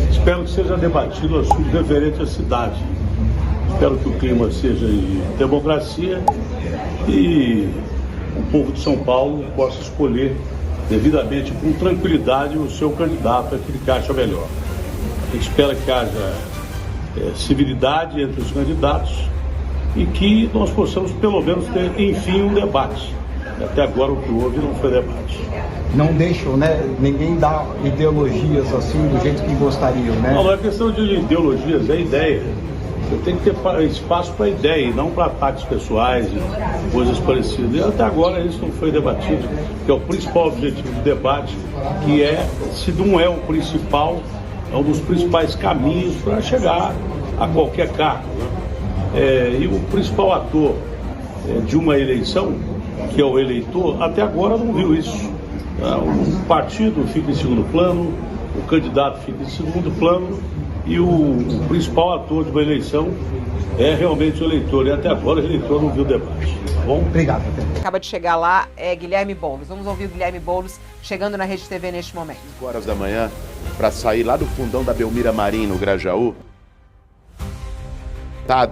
Espero que seja debatido assunto referente à cidade. Espero que o clima seja de democracia e o povo de São Paulo possa escolher devidamente, com tranquilidade, o seu candidato, aquele que acha melhor. A gente espera que haja civilidade entre os candidatos e que nós possamos, pelo menos, ter, enfim, um debate. Até agora, o que houve não foi debate. Não deixam, né? Ninguém dá ideologias assim do jeito que gostariam, né? Não é questão de ideologias, é ideia. Você tem que ter espaço para ideia e não para ataques pessoais e coisas parecidas. E até agora isso não foi debatido, que é o principal objetivo do debate, que é, se não é o principal, é um dos principais caminhos para chegar a qualquer cargo, né? E o principal ator de uma eleição, que é o eleitor, até agora não viu isso. O partido fica em segundo plano, o candidato fica em segundo plano e o principal ator de uma eleição é realmente o eleitor. E até agora o eleitor não viu o debate. Tá bom? Obrigado. Acaba de chegar lá, Guilherme Boulos. Vamos ouvir o Guilherme Boulos chegando na Rede TV neste momento. 5 horas da manhã, para sair lá do fundão da Belmira Marim, no Grajaú,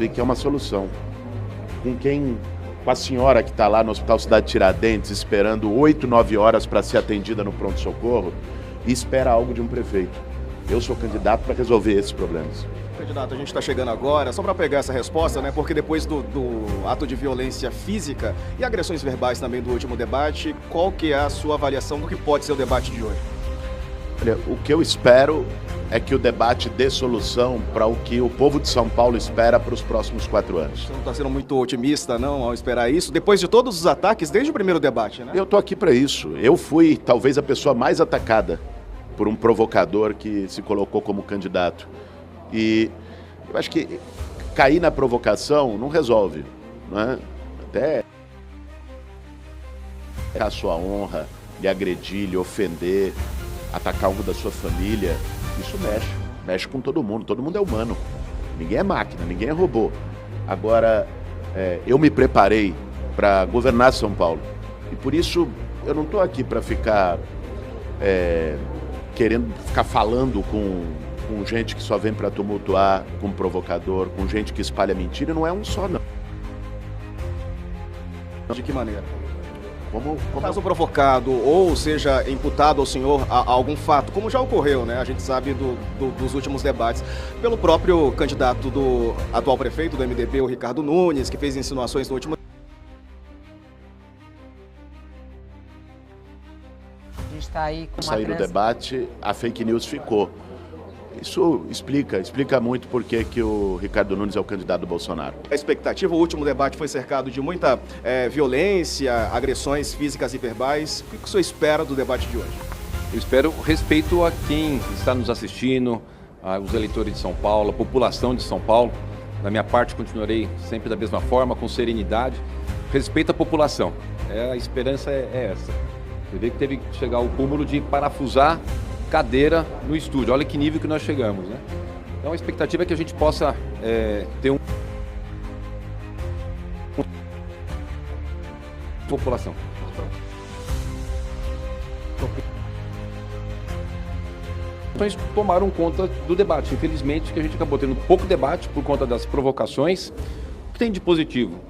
e que é uma solução. Com a senhora que está lá no Hospital Cidade Tiradentes, esperando 8, 9 horas para ser atendida no pronto-socorro, e espera algo de um prefeito. Eu sou candidato para resolver esses problemas. Candidato, a gente está chegando agora, só para pegar essa resposta, né? Porque depois do ato de violência física e agressões verbais também do último debate, qual que é a sua avaliação do que pode ser o debate de hoje? Olha, o que eu espero é que o debate dê solução para o que o povo de São Paulo espera para os próximos 4 anos. Você não está sendo muito otimista, não, ao esperar isso? Depois de todos os ataques, desde o primeiro debate, né? Eu estou aqui para isso. Eu fui talvez a pessoa mais atacada por um provocador que se colocou como candidato. E eu acho que cair na provocação não resolve, né? Até a sua honra, lhe agredir, lhe ofender, atacar um da sua família, isso mexe com todo mundo é humano, ninguém é máquina, ninguém é robô. Agora, eu me preparei para governar São Paulo e por isso eu não estou aqui para ficar querendo ficar falando com gente que só vem para tumultuar, com provocador, com gente que espalha mentira. Não é um só, não. De que maneira? Caso provocado ou seja imputado ao senhor a algum fato, como já ocorreu, né? A gente sabe dos últimos debates, pelo próprio candidato do atual prefeito do MDB, o Ricardo Nunes, que fez insinuações no último. A gente está aí com uma sair do debate, a fake news ficou. Isso explica muito por que o Ricardo Nunes é o candidato do Bolsonaro. A expectativa, o último debate foi cercado de muita violência, agressões físicas e verbais. O que o senhor espera do debate de hoje? Eu espero respeito a quem está nos assistindo, aos eleitores de São Paulo, a população de São Paulo. Da minha parte, continuarei sempre da mesma forma, com serenidade. Respeito à população. A esperança é essa. Você vê que teve que chegar ao cúmulo de parafusar cadeira no estúdio. Olha que nível que nós chegamos, né? Então a expectativa é que a gente possa ter população. Então tomaram conta do debate. Infelizmente que a gente acabou tendo pouco debate por conta das provocações. O que tem de positivo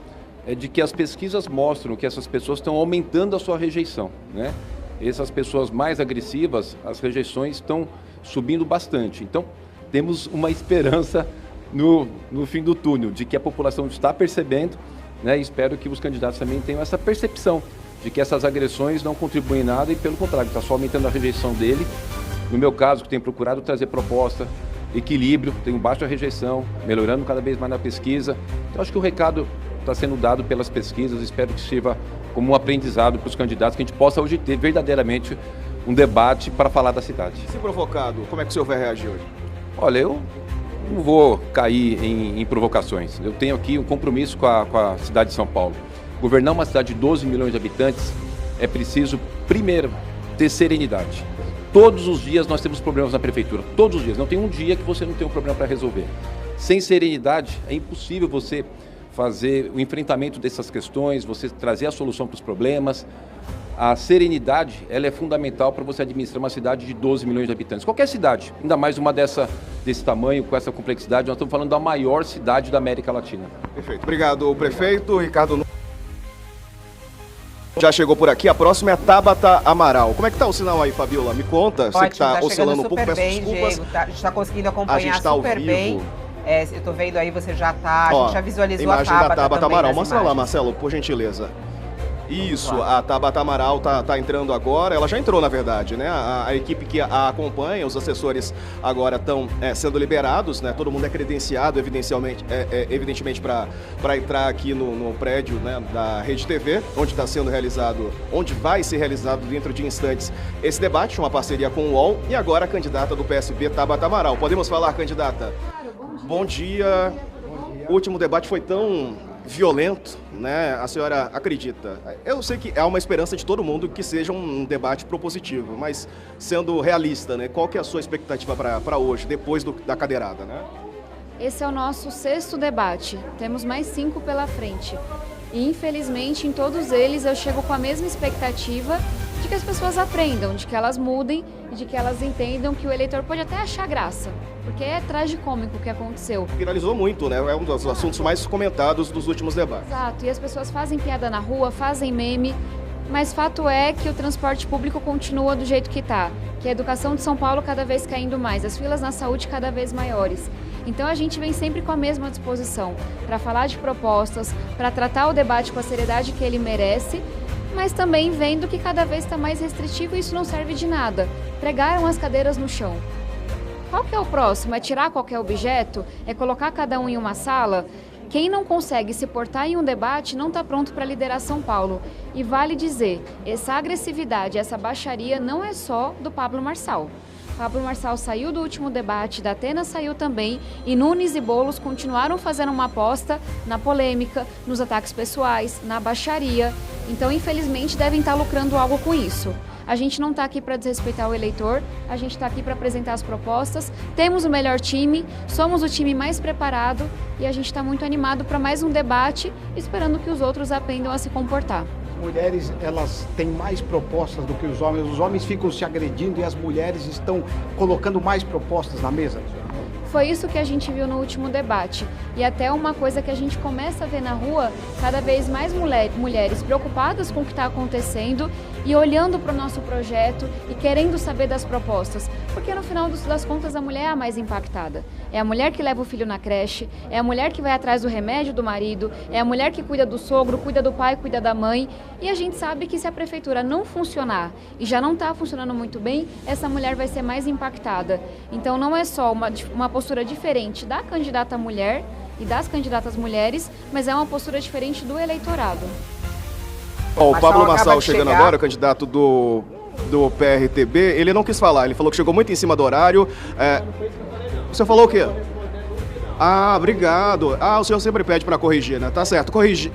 é de que as pesquisas mostram que essas pessoas estão aumentando a sua rejeição, né? Essas pessoas mais agressivas, as rejeições estão subindo bastante. Então, temos uma esperança no fim do túnel, de que a população está percebendo, né? E espero que os candidatos também tenham essa percepção de que essas agressões não contribuem em nada e, pelo contrário, está só aumentando a rejeição dele. No meu caso, que tenho procurado trazer proposta, equilíbrio, tenho baixa rejeição, melhorando cada vez mais na pesquisa. Então, acho que o recado está sendo dado pelas pesquisas, espero que sirva como um aprendizado para os candidatos, que a gente possa hoje ter verdadeiramente um debate para falar da cidade. Se provocado, como é que o senhor vai reagir hoje? Olha, eu não vou cair em provocações. Eu tenho aqui um compromisso com a cidade de São Paulo. Governar uma cidade de 12 milhões de habitantes é preciso, primeiro, ter serenidade. Todos os dias nós temos problemas na prefeitura, todos os dias. Não tem um dia que você não tem um problema para resolver. Sem serenidade, é impossível você fazer o enfrentamento dessas questões, você trazer a solução para os problemas. a serenidade, ela é fundamental para você administrar uma cidade de 12 milhões de habitantes. Qualquer cidade, ainda mais uma desse tamanho, com essa complexidade, nós estamos falando da maior cidade da América Latina. Perfeito. Obrigado, prefeito. Ricardo já chegou por aqui. A próxima é a Tabata Amaral. Como é que tá o sinal aí, Fabiola? Me conta. Você que está oscilando um pouco, peço desculpas. Diego, a gente está conseguindo acompanhar a gente tá super bem. Eu tô vendo aí, você já tá. A gente já visualizou a imagem da Tabata Amaral. Mostra imagens. lá, Marcelo, por gentileza. Isso, a Tabata Amaral tá entrando agora, ela já entrou na verdade, né? A equipe que a acompanha, os assessores agora estão sendo liberados, né? Todo mundo é credenciado, evidentemente para entrar aqui no prédio, né, da Rede TV, onde vai ser realizado dentro de instantes esse debate, uma parceria com o UOL, e agora a candidata do PSB, Tabata Amaral. Podemos falar, candidata? Bom dia. O último debate foi tão violento, né? A senhora acredita? Eu sei que há uma esperança de todo mundo que seja um debate propositivo, mas sendo realista, né? Qual que é a sua expectativa para hoje, depois da cadeirada, né? Esse é o nosso 6º debate, temos mais 5 pela frente. E infelizmente em todos eles eu chego com a mesma expectativa de que as pessoas aprendam, de que elas mudem e de que elas entendam que o eleitor pode até achar graça, porque é tragicômico o que aconteceu. Viralizou muito, né? É um dos assuntos mais comentados dos últimos debates. Exato, e as pessoas fazem piada na rua, fazem meme, mas fato é que o transporte público continua do jeito que está, que a educação de São Paulo cada vez caindo mais, as filas na saúde cada vez maiores. Então a gente vem sempre com a mesma disposição para falar de propostas, para tratar o debate com a seriedade que ele merece, mas também vendo que cada vez está mais restritivo e isso não serve de nada. Pregaram as cadeiras no chão. Qual que é o próximo? É tirar qualquer objeto? É colocar cada um em uma sala? Quem não consegue se portar em um debate não está pronto para liderar São Paulo. E vale dizer, essa agressividade, essa baixaria não é só do Pablo Marçal. Pablo Marçal saiu do último debate, da Atena saiu também, e Nunes e Boulos continuaram fazendo uma aposta na polêmica, nos ataques pessoais, na baixaria. Então, infelizmente, devem estar lucrando algo com isso. A gente não está aqui para desrespeitar o eleitor, a gente está aqui para apresentar as propostas, temos o melhor time, somos o time mais preparado e a gente está muito animado para mais um debate, esperando que os outros aprendam a se comportar. Mulheres, elas têm mais propostas do que os homens ficam se agredindo e as mulheres estão colocando mais propostas na mesa. Foi isso que a gente viu no último debate. E até uma coisa que a gente começa a ver na rua, cada vez mais mulheres preocupadas com o que está acontecendo e olhando para o nosso projeto e querendo saber das propostas. Porque no final das contas a mulher é a mais impactada. É a mulher que leva o filho na creche, é a mulher que vai atrás do remédio do marido, é a mulher que cuida do sogro, cuida do pai, cuida da mãe. E a gente sabe que se a prefeitura não funcionar e já não está funcionando muito bem, essa mulher vai ser mais impactada. Então não é só uma postura diferente da candidata mulher e das candidatas mulheres, mas é uma postura diferente do eleitorado. O Pablo Marçal chegando agora, o candidato do PRTB, ele não quis falar, ele falou que chegou muito em cima do horário. Você falou o quê? Ah, obrigado. O senhor sempre pede para corrigir, né? Tá certo.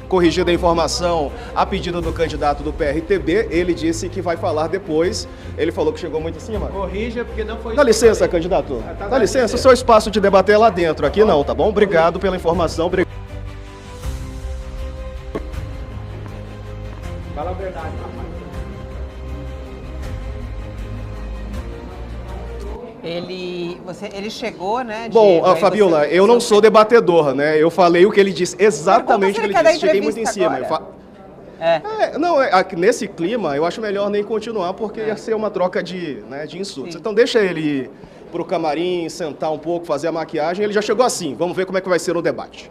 Corrigida a informação a pedido do candidato do PRTB, ele disse que vai falar depois. Ele falou que chegou muito em cima. Corrija, porque não foi... Dá licença, candidato. Dá licença, o seu espaço de debater é lá dentro. Aqui não, tá bom? Obrigado pela informação. Fala a verdade, rapaz. Ele chegou, né? Bom, Diego, Fabiola, eu não sou debatedor, né? Eu falei o que ele disse, exatamente o que ele disse. Cheguei muito em cima. Nesse clima, eu acho melhor nem continuar, porque ia ser uma troca de insultos. Sim. Então deixa ele ir pro camarim, sentar um pouco, fazer a maquiagem. Ele já chegou assim, vamos ver como é que vai ser o debate.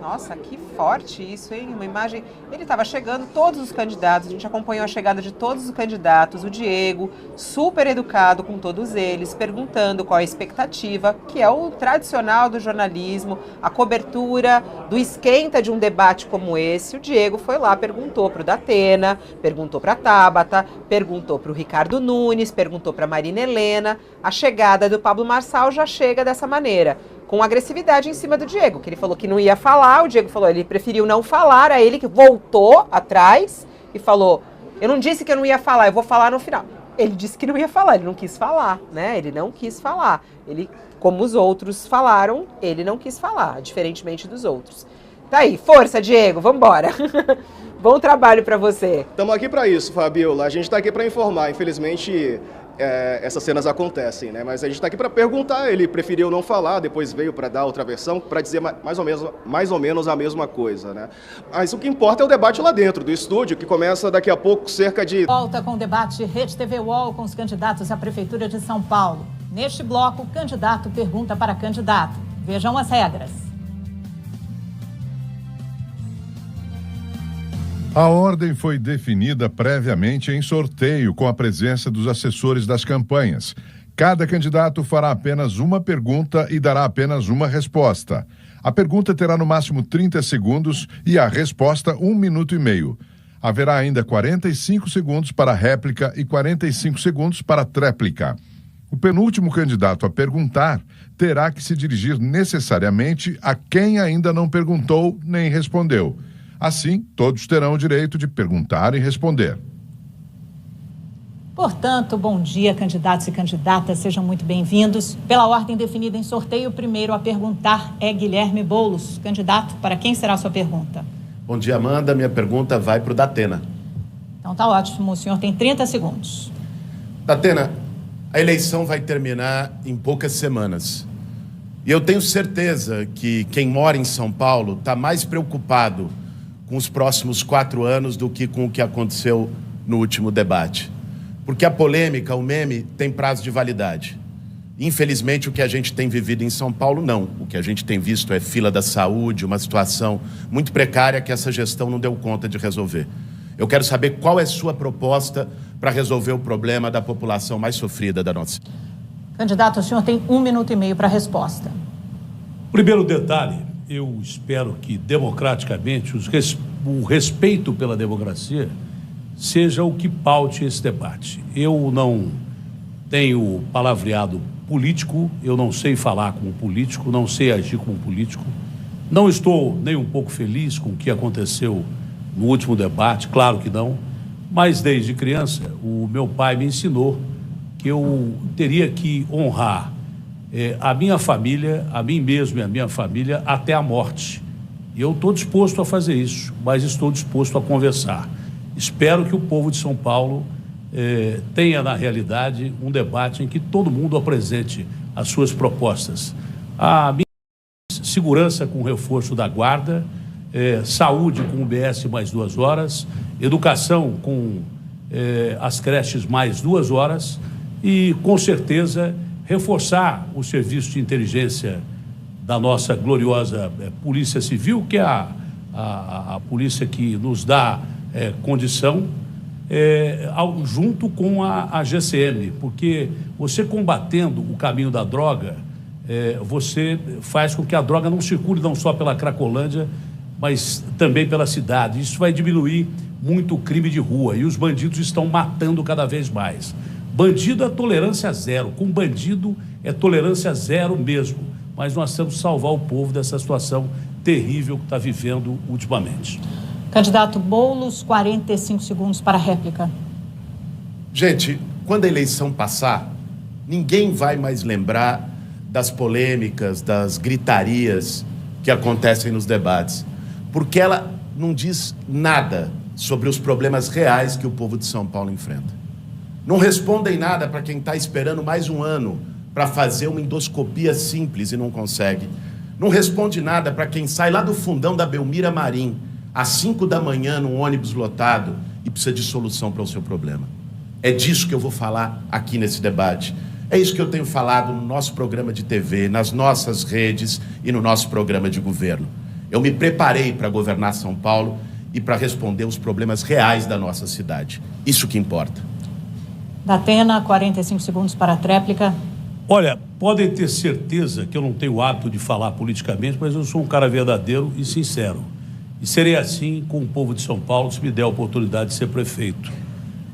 Nossa, que forte isso, hein? Uma imagem... Ele estava chegando, todos os candidatos, a gente acompanhou a chegada de todos os candidatos, o Diego, super educado com todos eles, perguntando qual a expectativa, que é o tradicional do jornalismo, a cobertura do esquenta de um debate como esse. O Diego foi lá, perguntou para o Datena, perguntou para a Tabata, perguntou para o Ricardo Nunes, perguntou para a Marina Helena. A chegada do Pablo Marçal já chega dessa maneira, com agressividade em cima do Diego, que ele falou que não ia falar, o Diego falou, ele preferiu não falar, aí ele que voltou atrás e falou, eu não disse que eu não ia falar, eu vou falar no final. Ele disse que não ia falar, ele não quis falar, né? Ele não quis falar. Ele, como os outros falaram, ele não quis falar, diferentemente dos outros. Tá aí, força, Diego, vambora. Bom trabalho para você. Estamos aqui para isso, Fabiola. A gente está aqui para informar. Infelizmente, essas cenas acontecem, né? Mas a gente está aqui para perguntar. Ele preferiu não falar, depois veio para dar outra versão, para dizer mais ou menos a mesma coisa, né? Mas o que importa é o debate lá dentro do estúdio, que começa daqui a pouco, cerca de... Volta com o debate Rede TV UOL com os candidatos à Prefeitura de São Paulo. Neste bloco, o candidato pergunta para candidato. Vejam as regras. A ordem foi definida previamente em sorteio com a presença dos assessores das campanhas. Cada candidato fará apenas uma pergunta e dará apenas uma resposta. A pergunta terá no máximo 30 segundos e a resposta 1 minuto e meio. Haverá ainda 45 segundos para réplica e 45 segundos para tréplica. O penúltimo candidato a perguntar terá que se dirigir necessariamente a quem ainda não perguntou nem respondeu. Assim, todos terão o direito de perguntar e responder. Portanto, bom dia, candidatos e candidatas, sejam muito bem-vindos. Pela ordem definida em sorteio, o primeiro a perguntar é Guilherme Boulos. Candidato, para quem será a sua pergunta? Bom dia, Amanda. Minha pergunta vai para o Datena. Então tá ótimo, o senhor tem 30 segundos. Datena, a eleição vai terminar em poucas semanas. E eu tenho certeza que quem mora em São Paulo está mais preocupado com os próximos 4 anos do que com o que aconteceu no último debate. Porque a polêmica, o meme, tem prazo de validade. Infelizmente, o que a gente tem vivido em São Paulo, não. O que a gente tem visto é fila da saúde, uma situação muito precária que essa gestão não deu conta de resolver. Eu quero saber qual é a sua proposta para resolver o problema da população mais sofrida da nossa. Candidato, o senhor tem 1 minuto e meio para a resposta. Primeiro detalhe, eu espero que democraticamente o respeito pela democracia seja o que paute esse debate. Eu não tenho palavreado político, eu não sei falar como político, não sei agir como político. Não estou nem um pouco feliz com o que aconteceu no último debate, claro que não, mas desde criança o meu pai me ensinou que eu teria que honrar a minha família, a mim mesmo e a minha família até a morte. E eu estou disposto a fazer isso, mas estou disposto a conversar. Espero que o povo de São Paulo tenha, na realidade, um debate em que todo mundo apresente as suas propostas. A minha segurança com o reforço da guarda, saúde com o BS mais 2 horas, educação com as creches mais 2 horas e, com certeza, reforçar o serviço de inteligência da nossa gloriosa Polícia Civil, que é a polícia que nos dá condição, junto com a GCM, porque você combatendo o caminho da droga, você faz com que a droga não circule não só pela Cracolândia, mas também pela cidade. Isso vai diminuir muito o crime de rua e os bandidos estão matando cada vez mais. Bandido é tolerância zero, com bandido é tolerância zero mesmo, mas nós temos que salvar o povo dessa situação terrível que está vivendo ultimamente. Candidato Boulos, 45 segundos para a réplica. Gente, quando a eleição passar, ninguém vai mais lembrar das polêmicas, das gritarias que acontecem nos debates, porque ela não diz nada sobre os problemas reais que o povo de São Paulo enfrenta. Não respondem nada para quem está esperando mais um ano para fazer uma endoscopia simples e não consegue. Não responde nada para quem sai lá do fundão da Belmira Marim, às 5 da manhã, num ônibus lotado e precisa de solução para o seu problema. É disso que eu vou falar aqui nesse debate. É isso que eu tenho falado no nosso programa de TV, nas nossas redes e no nosso programa de governo. Eu me preparei para governar São Paulo e para responder os problemas reais da nossa cidade. Isso que importa. Datena, 45 segundos para a tréplica. Olha, podem ter certeza que eu não tenho o hábito de falar politicamente, mas eu sou um cara verdadeiro e sincero. E serei assim com o povo de São Paulo se me der a oportunidade de ser prefeito.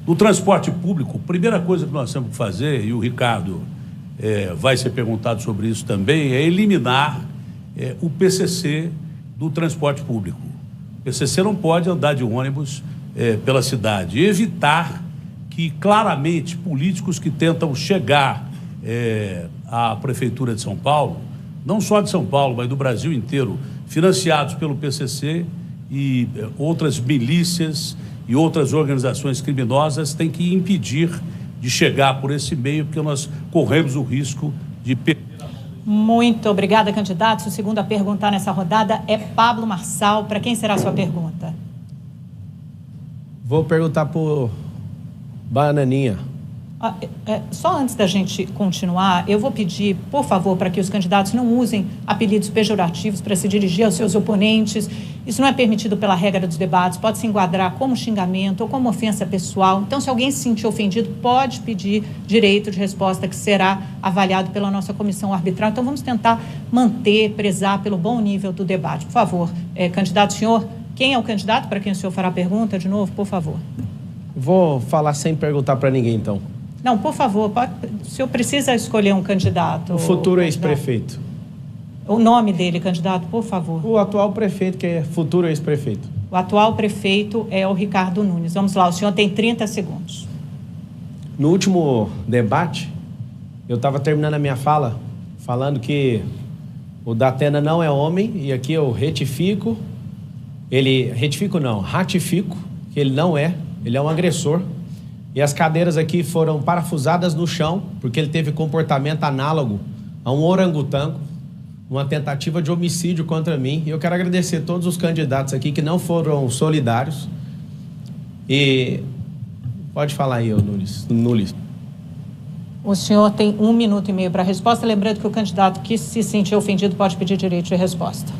No transporte público, a primeira coisa que nós temos que fazer, e o Ricardo vai ser perguntado sobre isso também, é eliminar o PCC do transporte público. O PCC não pode andar de ônibus pela cidade. E evitar que, claramente, políticos que tentam chegar à Prefeitura de São Paulo, não só de São Paulo, mas do Brasil inteiro, financiados pelo PCC, e outras milícias e outras organizações criminosas têm que impedir de chegar por esse meio, porque nós corremos o risco de perder. Muito obrigada, candidatos. O segundo a perguntar nessa rodada é Pablo Marçal. Para quem será a sua pergunta? Vou perguntar por Bananinha. Só antes da gente continuar, eu vou pedir, por favor, para que os candidatos não usem apelidos pejorativos para se dirigir aos seus oponentes. Isso não é permitido pela regra dos debates, pode se enquadrar como xingamento ou como ofensa pessoal. Então, se alguém se sentir ofendido, pode pedir direito de resposta, que será avaliado pela nossa comissão arbitral. Então, vamos tentar prezar pelo bom nível do debate. Por favor, candidato, senhor, quem é o candidato para quem o senhor fará a pergunta, de novo, por favor? Vou falar sem perguntar para ninguém, então. Não, por favor, o senhor precisa escolher um candidato. O futuro ex-prefeito. O nome dele, candidato, por favor. O atual prefeito, que é futuro ex-prefeito. O atual prefeito é o Ricardo Nunes. Vamos lá, o senhor tem 30 segundos. No último debate, eu estava terminando a minha fala, falando que o Datena não é homem, e aqui eu ratifico, que ele não é, ele é um agressor. E as cadeiras aqui foram parafusadas no chão, porque ele teve comportamento análogo a um orangotango, uma tentativa de homicídio contra mim. E eu quero agradecer a todos os candidatos aqui que não foram solidários. E pode falar aí, Nunes. O senhor tem 1 minuto e meio para a resposta. Lembrando que o candidato que se sentir ofendido pode pedir direito de resposta.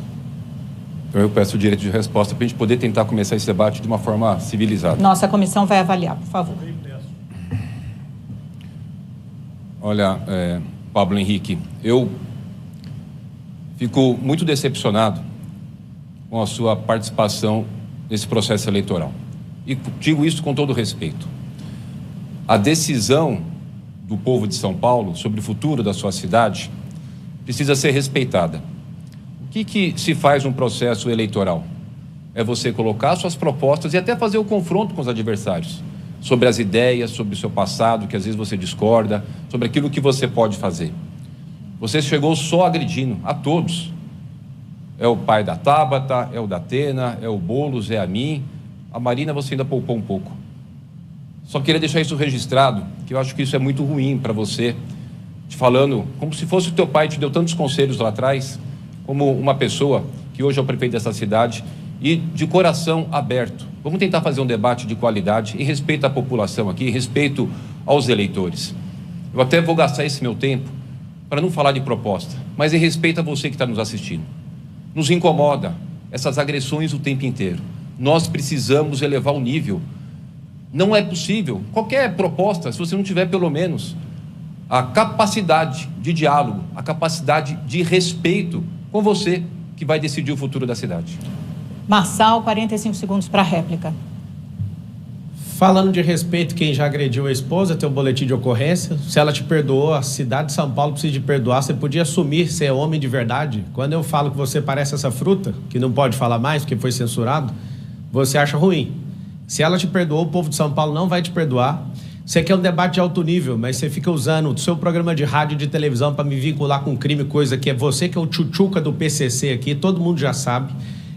Eu peço o direito de resposta para a gente poder tentar começar esse debate de uma forma civilizada. Nossa comissão vai avaliar, por favor. Olha, Pablo Henrique, eu fico muito decepcionado com a sua participação nesse processo eleitoral. E digo isso com todo respeito. A decisão do povo de São Paulo sobre o futuro da sua cidade precisa ser respeitada. O que se faz num processo eleitoral? É você colocar suas propostas e até fazer o confronto com os adversários sobre as ideias, sobre o seu passado, que às vezes você discorda, sobre aquilo que você pode fazer. Você chegou só agredindo a todos. É o pai da Tabata, é o da Atena, é o Boulos, é a mim. A Marina você ainda poupou um pouco. Só queria deixar isso registrado, que eu acho que isso é muito ruim para você, te falando como se fosse o teu pai, te deu tantos conselhos lá atrás, como uma pessoa que hoje é o prefeito dessa cidade, e de coração aberto. Vamos tentar fazer um debate de qualidade, em respeito à população aqui, em respeito aos eleitores. Eu até vou gastar esse meu tempo para não falar de proposta, mas em respeito a você que está nos assistindo. Nos incomoda essas agressões o tempo inteiro. Nós precisamos elevar o nível. Não é possível qualquer proposta, se você não tiver pelo menos a capacidade de diálogo, a capacidade de respeito com você que vai decidir o futuro da cidade. Marçal, 45 segundos para a réplica. Falando de respeito, quem já agrediu a esposa, tem um boletim de ocorrência. Se ela te perdoou, a cidade de São Paulo precisa de perdoar. Você podia assumir ser homem de verdade. Quando eu falo que você parece essa fruta, que não pode falar mais porque foi censurado, você acha ruim. Se ela te perdoou, o povo de São Paulo não vai te perdoar. Você quer um debate de alto nível, mas você fica usando o seu programa de rádio e de televisão para me vincular com crime, coisa que é você que é o tchutchuca do PCC aqui, todo mundo já sabe.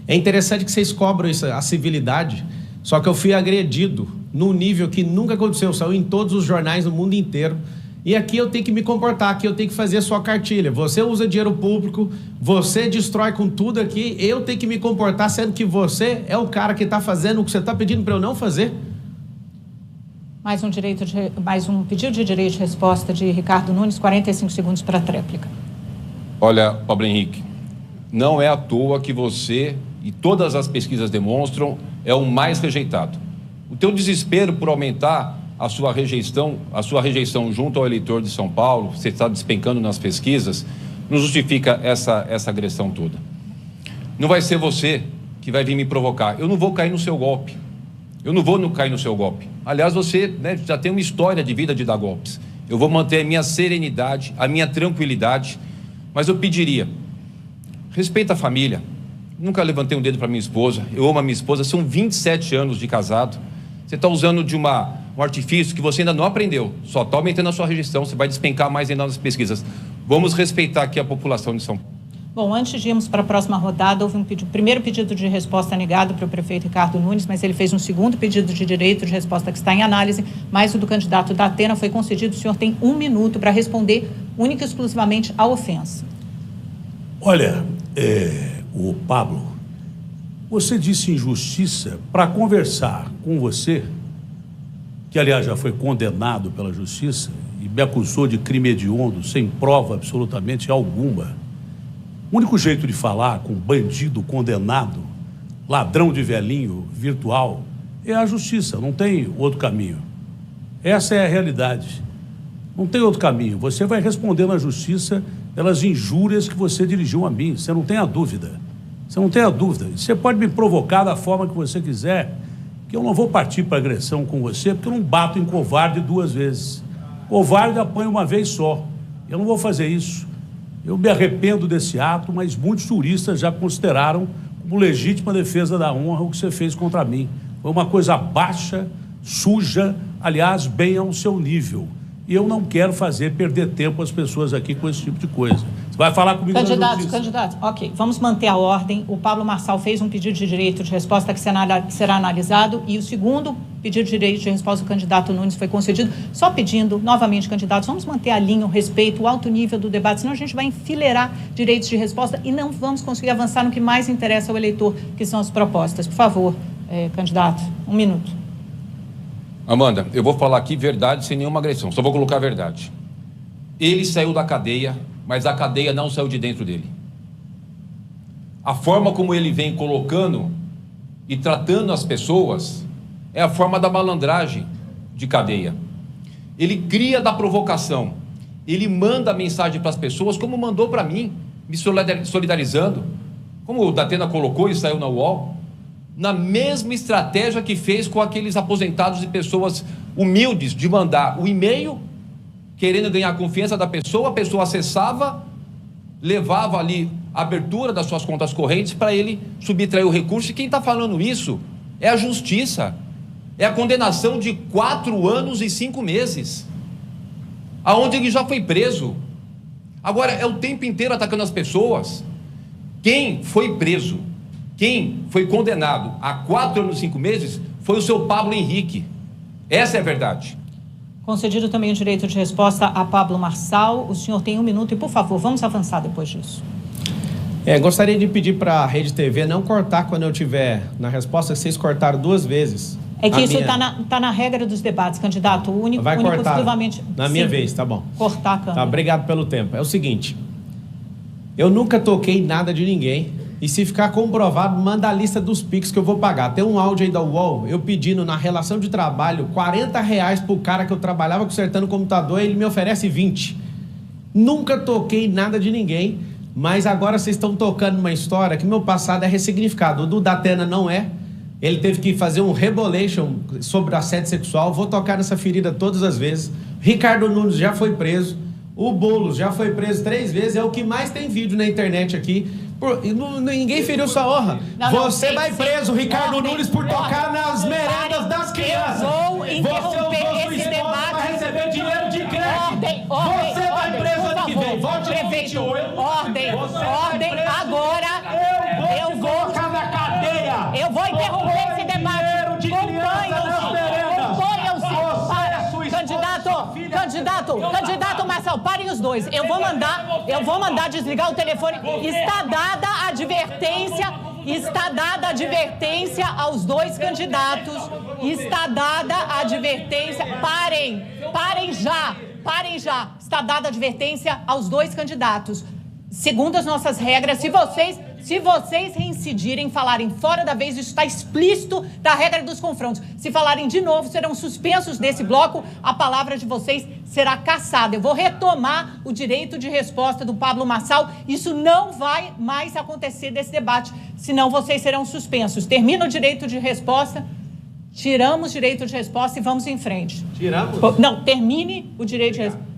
É interessante que vocês cobram isso, a civilidade, só que eu fui agredido num nível que nunca aconteceu, saiu em todos os jornais do mundo inteiro. E aqui eu tenho que me comportar, aqui eu tenho que fazer sua cartilha. Você usa dinheiro público, você destrói com tudo aqui, eu tenho que me comportar, sendo que você é o cara que está fazendo o que você está pedindo para eu não fazer. Mais um pedido de direito de resposta de Ricardo Nunes, 45 segundos para a tréplica. Olha, Pablo Henrique, não é à toa que você, e todas as pesquisas demonstram, é o mais rejeitado. O teu desespero por aumentar a sua rejeição junto ao eleitor de São Paulo, você está despencando nas pesquisas, não justifica essa agressão toda. Não vai ser você que vai vir me provocar. Eu não vou cair no seu golpe. Cair no seu golpe. Aliás, você já tem uma história de vida de dar golpes. Eu vou manter a minha serenidade, a minha tranquilidade, mas eu pediria, respeita a família. Nunca levantei um dedo para minha esposa, eu amo a minha esposa, são 27 anos de casado. Você está usando de um artifício que você ainda não aprendeu, só está aumentando a sua rejeição, você vai despencar mais ainda nas pesquisas. Vamos respeitar aqui a população de São Paulo. Bom, antes de irmos para a próxima rodada, houve primeiro pedido de resposta negado para o prefeito Ricardo Nunes, mas ele fez um segundo pedido de direito de resposta que está em análise, mas o do candidato da Atena foi concedido. O senhor tem 1 minuto para responder única e exclusivamente à ofensa. Olha, o Pablo, você disse injustiça para conversar com você, que aliás já foi condenado pela justiça e me acusou de crime hediondo sem prova absolutamente alguma. O único jeito de falar com bandido condenado, ladrão de velhinho virtual, é a justiça, não tem outro caminho. Essa é a realidade. Não tem outro caminho. Você vai responder na justiça pelas injúrias que você dirigiu a mim. Você não tem a dúvida. Você não tem a dúvida. Você pode me provocar da forma que você quiser, que eu não vou partir para agressão com você, porque eu não bato em covarde 2 vezes. Covarde apanha uma vez só. Eu não vou fazer isso. Eu me arrependo desse ato, mas muitos juristas já consideraram como legítima defesa da honra o que você fez contra mim. Foi uma coisa baixa, suja, aliás, bem ao seu nível. E eu não quero perder tempo às pessoas aqui com esse tipo de coisa. Você vai falar comigo na justiça. Candidato, ok. Vamos manter a ordem. O Pablo Marçal fez um pedido de direito de resposta que será analisado e o segundo pedido de direito de resposta do candidato Nunes foi concedido. Só pedindo, novamente, candidatos, vamos manter a linha, o respeito, o alto nível do debate, senão a gente vai enfileirar direitos de resposta e não vamos conseguir avançar no que mais interessa ao eleitor, que são as propostas. Por favor, candidato, 1 minuto. Amanda, eu vou falar aqui verdade sem nenhuma agressão, só vou colocar a verdade. Ele saiu da cadeia, mas a cadeia não saiu de dentro dele. A forma como ele vem colocando e tratando as pessoas é a forma da malandragem de cadeia. Ele cria da provocação, ele manda a mensagem para as pessoas, como mandou para mim, me solidarizando, como o Datena colocou e saiu na UOL, na mesma estratégia que fez com aqueles aposentados e pessoas humildes, de mandar o e-mail, querendo ganhar a confiança da pessoa, a pessoa acessava, levava ali a abertura das suas contas correntes para ele subtrair o recurso, e quem está falando isso é a justiça, é a condenação de 4 anos e 5 meses, aonde ele já foi preso. Agora, é o tempo inteiro atacando as pessoas. Quem foi preso, quem foi condenado a 4 anos e 5 meses foi o seu Pablo Henrique. Essa é a verdade. Concedido também o direito de resposta a Pablo Marçal. O senhor tem 1 minuto e, por favor, vamos avançar depois disso. Gostaria de pedir para a Rede TV não cortar quando eu tiver na resposta, que vocês cortaram 2 vezes. É que isso está na regra dos debates, candidato. O único, vai cortar exclusivamente... na minha vez, tá bom. Cortar a câmera. Tá, obrigado pelo tempo. É o seguinte, eu nunca toquei nada de ninguém. E se ficar comprovado, manda a lista dos Pix que eu vou pagar. Tem um áudio aí da UOL, eu pedindo na relação de trabalho R$40 pro cara que eu trabalhava consertando o computador, ele me oferece 20. Nunca toquei nada de ninguém, mas agora vocês estão tocando uma história que meu passado é ressignificado. O do Datena não é. Ele teve que fazer um rebolation sobre assédio sexual. Vou tocar nessa ferida todas as vezes. Ricardo Nunes já foi preso. O Boulos já foi preso 3 vezes. É o que mais tem vídeo na internet aqui. Ninguém feriu sua honra. Você vai preso, Ricardo Nunes, por tocar nas merendas das crianças. Eu vou interromper esse debate para receber dinheiro de crédito. Você vai preso ano que vem. Volte no 28. Ordem agora. Eu vou colocar na cadeia. Eu vou interromper esse debate. Candidato Marçal, parem os dois. Eu vou mandar desligar o telefone. Está dada a advertência aos 2 candidatos. Está dada a advertência. Parem já. Está dada a advertência aos 2 candidatos. Segundo as nossas regras, se vocês reincidirem, falarem fora da vez, isso está explícito da regra dos confrontos. Se falarem de novo, serão suspensos desse bloco, a palavra de vocês será cassada. Eu vou retomar o direito de resposta do Pablo Marçal. Isso não vai mais acontecer desse debate, senão vocês serão suspensos. Termina o direito de resposta, tiramos o direito de resposta e vamos em frente. Tiramos? Não, termine o direito de resposta.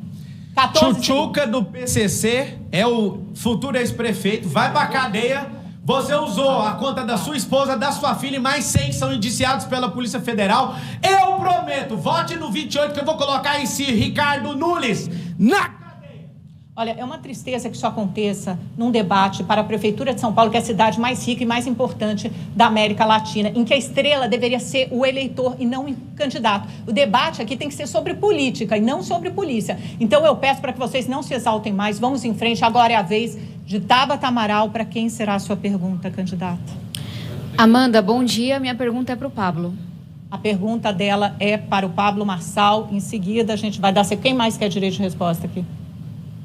Chuchuca do PCC é o futuro ex-prefeito, vai pra cadeia. Você usou a conta da sua esposa, da sua filha e mais 100 que são indiciados pela Polícia Federal. Eu prometo, vote no 28 que eu vou colocar esse Ricardo Nunes na cadeia. Olha, é uma tristeza que isso aconteça num debate para a Prefeitura de São Paulo, que é a cidade mais rica e mais importante da América Latina, em que a estrela deveria ser o eleitor e não o candidato. O debate aqui tem que ser sobre política e não sobre polícia. Então, eu peço para que vocês não se exaltem mais. Vamos em frente. Agora é a vez de Tabata Amaral. Para quem será a sua pergunta, candidata? Amanda, bom dia. Minha pergunta é para o Pablo. A pergunta dela é para o Pablo Marçal. Em seguida, a gente vai dar... Quem mais quer direito de resposta aqui?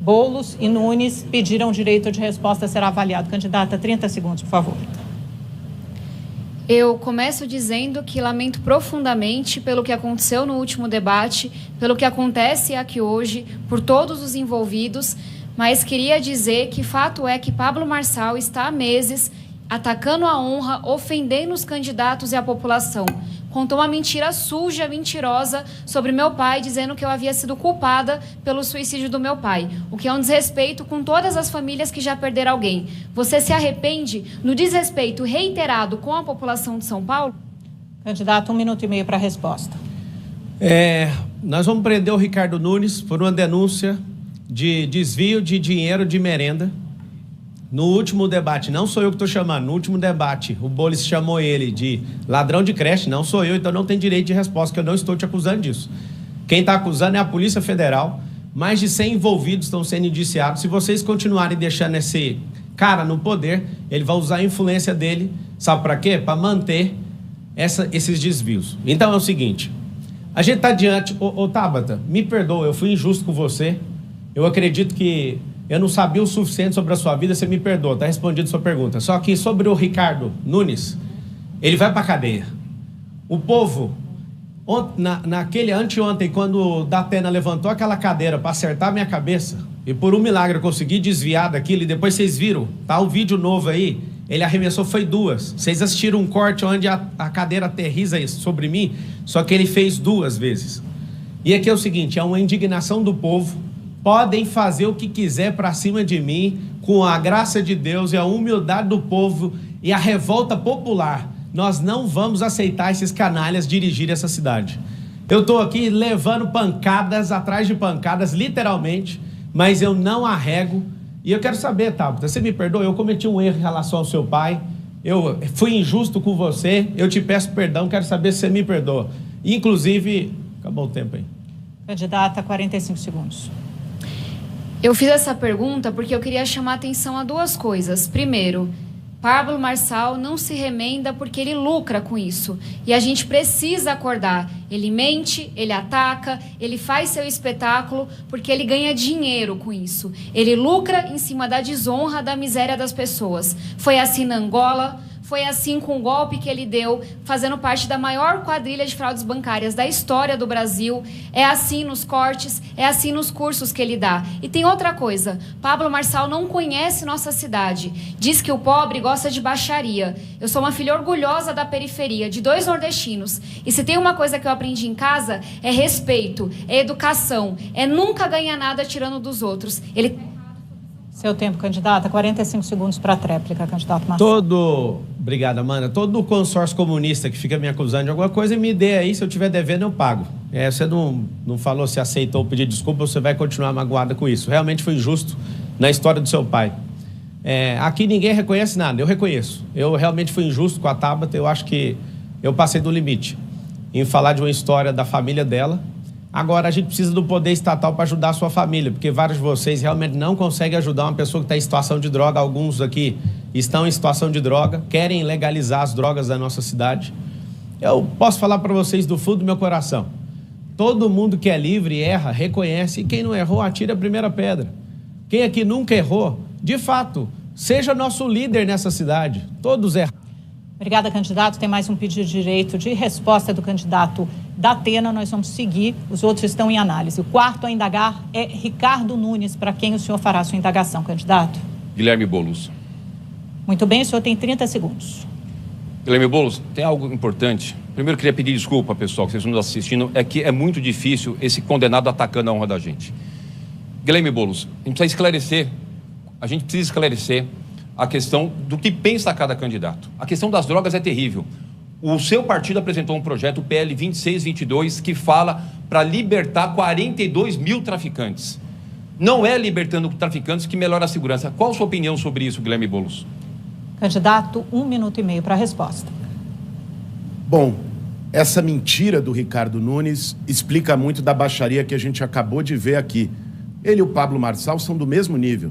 Boulos e Nunes pediram direito de resposta a ser avaliado. Candidata, 30 segundos, por favor. Eu começo dizendo que lamento profundamente pelo que aconteceu no último debate, pelo que acontece aqui hoje, por todos os envolvidos, mas queria dizer que fato é que Pablo Marçal está há meses atacando a honra, ofendendo os candidatos e a população. Contou uma mentira suja, mentirosa, sobre meu pai, dizendo que eu havia sido culpada pelo suicídio do meu pai, o que é um desrespeito com todas as famílias que já perderam alguém. Você se arrepende no desrespeito reiterado com a população de São Paulo? Candidato, 1 minuto e meio para a resposta. Nós vamos prender o Ricardo Nunes por uma denúncia de desvio de dinheiro de merenda. No último debate, não sou eu que estou chamando, no último debate, o Boulos chamou ele de ladrão de creche, não sou eu, então não tem direito de resposta, que eu não estou te acusando disso. Quem está acusando é a Polícia Federal, mais de 100 envolvidos estão sendo indiciados. Se vocês continuarem deixando esse cara no poder, ele vai usar a influência dele, sabe para quê? Para manter esses desvios. Então é o seguinte, a gente está diante... Ô Tabata, me perdoa, eu fui injusto com você, eu acredito que eu não sabia o suficiente sobre a sua vida, você me perdoa, está respondido a sua pergunta. Só que sobre o Ricardo Nunes, ele vai para a cadeia. O povo, naquele anteontem, quando o Datena levantou aquela cadeira para acertar minha cabeça, e por um milagre eu consegui desviar daquilo, e depois vocês viram, tá o vídeo novo aí, ele arremessou, foi 2. Vocês assistiram um corte onde a cadeira aterriza sobre mim, só que ele fez 2 vezes. E aqui é o seguinte, é uma indignação do povo. Podem fazer o que quiser para cima de mim, com a graça de Deus e a humildade do povo e a revolta popular. Nós não vamos aceitar esses canalhas dirigirem essa cidade. Eu estou aqui levando pancadas atrás de pancadas, literalmente, mas eu não arrego. E eu quero saber, Tabata, você me perdoa? Eu cometi um erro em relação ao seu pai, eu fui injusto com você, eu te peço perdão, quero saber se você me perdoa. Inclusive, acabou o tempo aí. Candidata, 45 segundos. Eu fiz essa pergunta porque eu queria chamar a atenção a 2 coisas. Primeiro, Pablo Marçal não se remenda porque ele lucra com isso. E a gente precisa acordar. Ele mente, ele ataca, ele faz seu espetáculo porque ele ganha dinheiro com isso. Ele lucra em cima da desonra, da miséria das pessoas. Foi assim na Angola, foi assim com o golpe que ele deu, fazendo parte da maior quadrilha de fraudes bancárias da história do Brasil. É assim nos cortes, é assim nos cursos que ele dá. E tem outra coisa, Pablo Marçal não conhece nossa cidade. Diz que o pobre gosta de baixaria. Eu sou uma filha orgulhosa da periferia, de 2 nordestinos. E se tem uma coisa que eu aprendi em casa, é respeito, é educação, é nunca ganhar nada tirando dos outros. Seu tempo, candidata, 45 segundos para a tréplica, candidato Marçal. Obrigado, Amanda. Todo o consórcio comunista que fica me acusando de alguma coisa, me dê aí, se eu estiver devendo, eu pago. Você não falou se aceitou pedir desculpa, você vai continuar magoada com isso. Realmente foi injusto na história do seu pai. Aqui ninguém reconhece nada, eu reconheço. Eu realmente fui injusto com a Tabata, eu acho que eu passei do limite em falar de uma história da família dela. Agora, a gente precisa do poder estatal para ajudar a sua família, porque vários de vocês realmente não conseguem ajudar uma pessoa que está em situação de droga. Alguns aqui estão em situação de droga, querem legalizar as drogas da nossa cidade. Eu posso falar para vocês do fundo do meu coração. Todo mundo que é livre erra, reconhece, e quem não errou, atira a primeira pedra. Quem aqui nunca errou, de fato, seja nosso líder nessa cidade. Todos erram. Obrigada, candidato. Tem mais um pedido de direito de resposta do candidato Datena. Nós vamos seguir, os outros estão em análise. O 4º a indagar é Ricardo Nunes, para quem o senhor fará a sua indagação, candidato. Guilherme Boulos. Muito bem, o senhor tem 30 segundos. Guilherme Boulos, tem algo importante. Primeiro, queria pedir desculpa, pessoal, que vocês estão nos assistindo. É que é muito difícil esse condenado atacando a honra da gente. Guilherme Boulos, a gente precisa esclarecer a questão do que pensa cada candidato. A questão das drogas é terrível. O seu partido apresentou um projeto, o PL 2622, que fala para libertar 42 mil traficantes. Não é libertando traficantes que melhora a segurança. Qual a sua opinião sobre isso, Guilherme Boulos? Candidato, 1 minuto e meio para a resposta. Bom, essa mentira do Ricardo Nunes explica muito da baixaria que a gente acabou de ver aqui. Ele e o Pablo Marçal são do mesmo nível.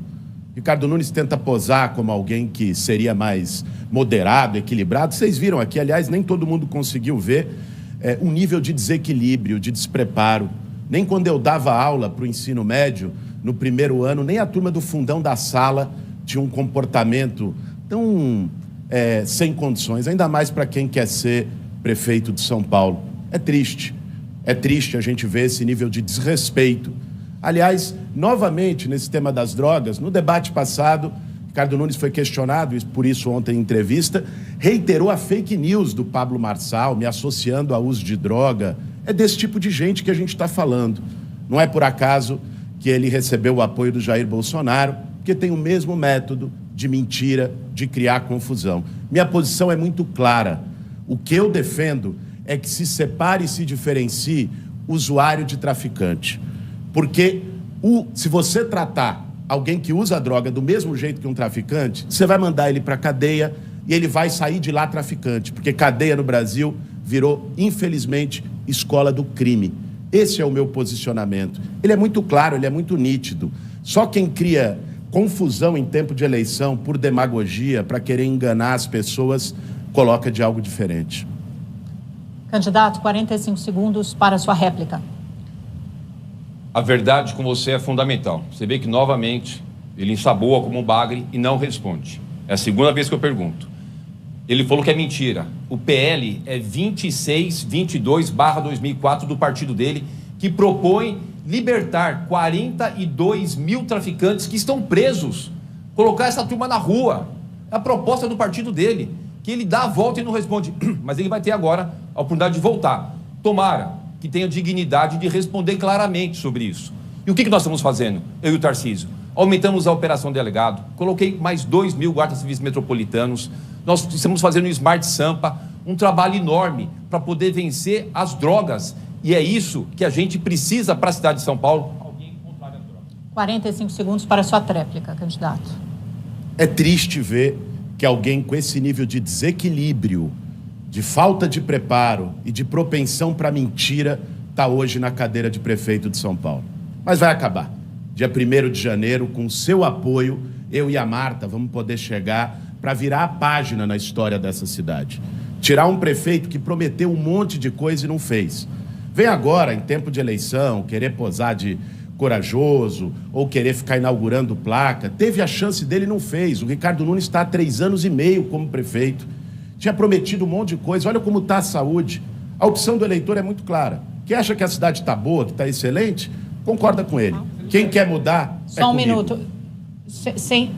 Ricardo Nunes tenta posar como alguém que seria mais moderado, equilibrado. Vocês viram aqui, aliás, nem todo mundo conseguiu ver um nível de desequilíbrio, de despreparo. Nem quando eu dava aula para o ensino médio, no primeiro ano, nem a turma do fundão da sala tinha um comportamento tão sem condições, ainda mais para quem quer ser prefeito de São Paulo. É triste a gente ver esse nível de desrespeito. Aliás, novamente, nesse tema das drogas, no debate passado, Ricardo Nunes foi questionado, e por isso ontem em entrevista, reiterou a fake news do Pablo Marçal, me associando ao uso de droga. É desse tipo de gente que a gente está falando. Não é por acaso que ele recebeu o apoio do Jair Bolsonaro, porque tem o mesmo método de mentira, de criar confusão. Minha posição é muito clara. O que eu defendo é que se separe e se diferencie usuário de traficante. Porque se você tratar alguém que usa droga do mesmo jeito que um traficante, você vai mandar ele para a cadeia e ele vai sair de lá traficante, porque cadeia no Brasil virou, infelizmente, escola do crime. Esse é o meu posicionamento. Ele é muito claro, ele é muito nítido. Só quem cria confusão em tempo de eleição por demagogia, para querer enganar as pessoas, coloca de algo diferente. Candidato, 45 segundos para a sua réplica. A verdade com você é fundamental. Você vê que, novamente, ele ensaboa como um bagre e não responde. É a segunda vez que eu pergunto. Ele falou que é mentira. O PL é 2622/2004 do partido dele, que propõe libertar 42 mil traficantes que estão presos. Colocar essa turma na rua. É a proposta do partido dele, que ele dá a volta e não responde. Mas ele vai ter agora a oportunidade de voltar. Tomara que tenha dignidade de responder claramente sobre isso. E o que nós estamos fazendo, eu e o Tarcísio? Aumentamos a operação delegado, coloquei mais 2 mil guardas civis metropolitanos, nós estamos fazendo o Smart Sampa, um trabalho enorme para poder vencer as drogas. E é isso que a gente precisa para a cidade de São Paulo. Alguém contrário às drogas. 45 segundos para a sua tréplica, candidato. É triste ver que alguém com esse nível de desequilíbrio, de falta de preparo e de propensão para mentira, está hoje na cadeira de prefeito de São Paulo. Mas vai acabar. Dia 1º de janeiro, com seu apoio, eu e a Marta vamos poder chegar para virar a página na história dessa cidade. Tirar um prefeito que prometeu um monte de coisa e não fez. Vem agora, em tempo de eleição, querer posar de corajoso ou querer ficar inaugurando placa. Teve a chance dele e não fez. O Ricardo Nunes está há 3 anos e meio como prefeito. Tinha prometido um monte de coisa. Olha como está a saúde. A opção do eleitor é muito clara. Quem acha que a cidade está boa, que está excelente, concorda com ele. Quem quer mudar, Só um minuto. Sem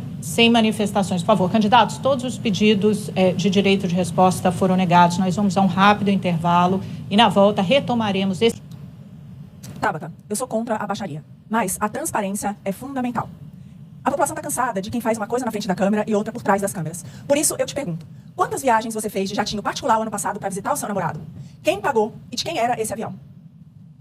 manifestações, por favor. Candidatos, todos os pedidos de direito de resposta foram negados. Nós vamos a um rápido intervalo e, na volta, retomaremos esse... Tabata, eu sou contra a baixaria, mas a transparência é fundamental. A população está cansada de quem faz uma coisa na frente da câmera e outra por trás das câmeras. Por isso, eu te pergunto, quantas viagens você fez de jatinho particular o ano passado para visitar o seu namorado? Quem pagou e de quem era esse avião?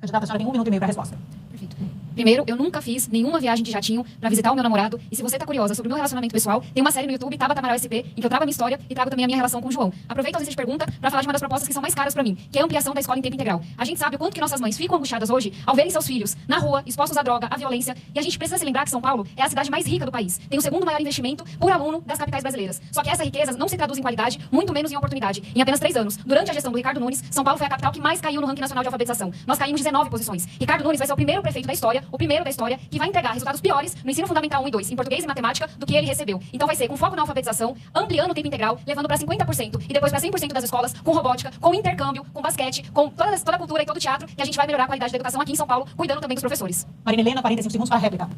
Candidata, a senhora tem 1 minuto e meio para a resposta. Perfeito. Primeiro, eu nunca fiz nenhuma viagem de jatinho pra visitar o meu namorado. E se você tá curiosa sobre o meu relacionamento pessoal, tem uma série no YouTube, Tabata Amaral SP, em que eu trago a minha história e trago também a minha relação com o João. Aproveito a ausência de pergunta pra falar de uma das propostas que são mais caras pra mim, que é a ampliação da escola em tempo integral. A gente sabe o quanto que nossas mães ficam angustiadas hoje ao verem seus filhos na rua, expostos à droga, à violência. E a gente precisa se lembrar que São Paulo é a cidade mais rica do país. Tem o 2º maior investimento por aluno das capitais brasileiras. Só que essa riqueza não se traduz em qualidade, muito menos em oportunidade. Em apenas 3 anos, durante a gestão do Ricardo Nunes, São Paulo foi a capital que mais caiu no ranking nacional de alfabetização. Nós caímos 19 posições. Ricardo Nunes vai ser o primeiro prefeito da história, o primeiro da história, que vai entregar resultados piores no ensino fundamental 1 e 2, em português e matemática, do que ele recebeu. Então vai ser com foco na alfabetização, ampliando o tempo integral, levando para 50% e depois para 100% das escolas, com robótica, com intercâmbio, com basquete, com toda a cultura e todo o teatro, que a gente vai melhorar a qualidade da educação aqui em São Paulo, cuidando também dos professores. Marina Helena, 45 segundos para a réplica.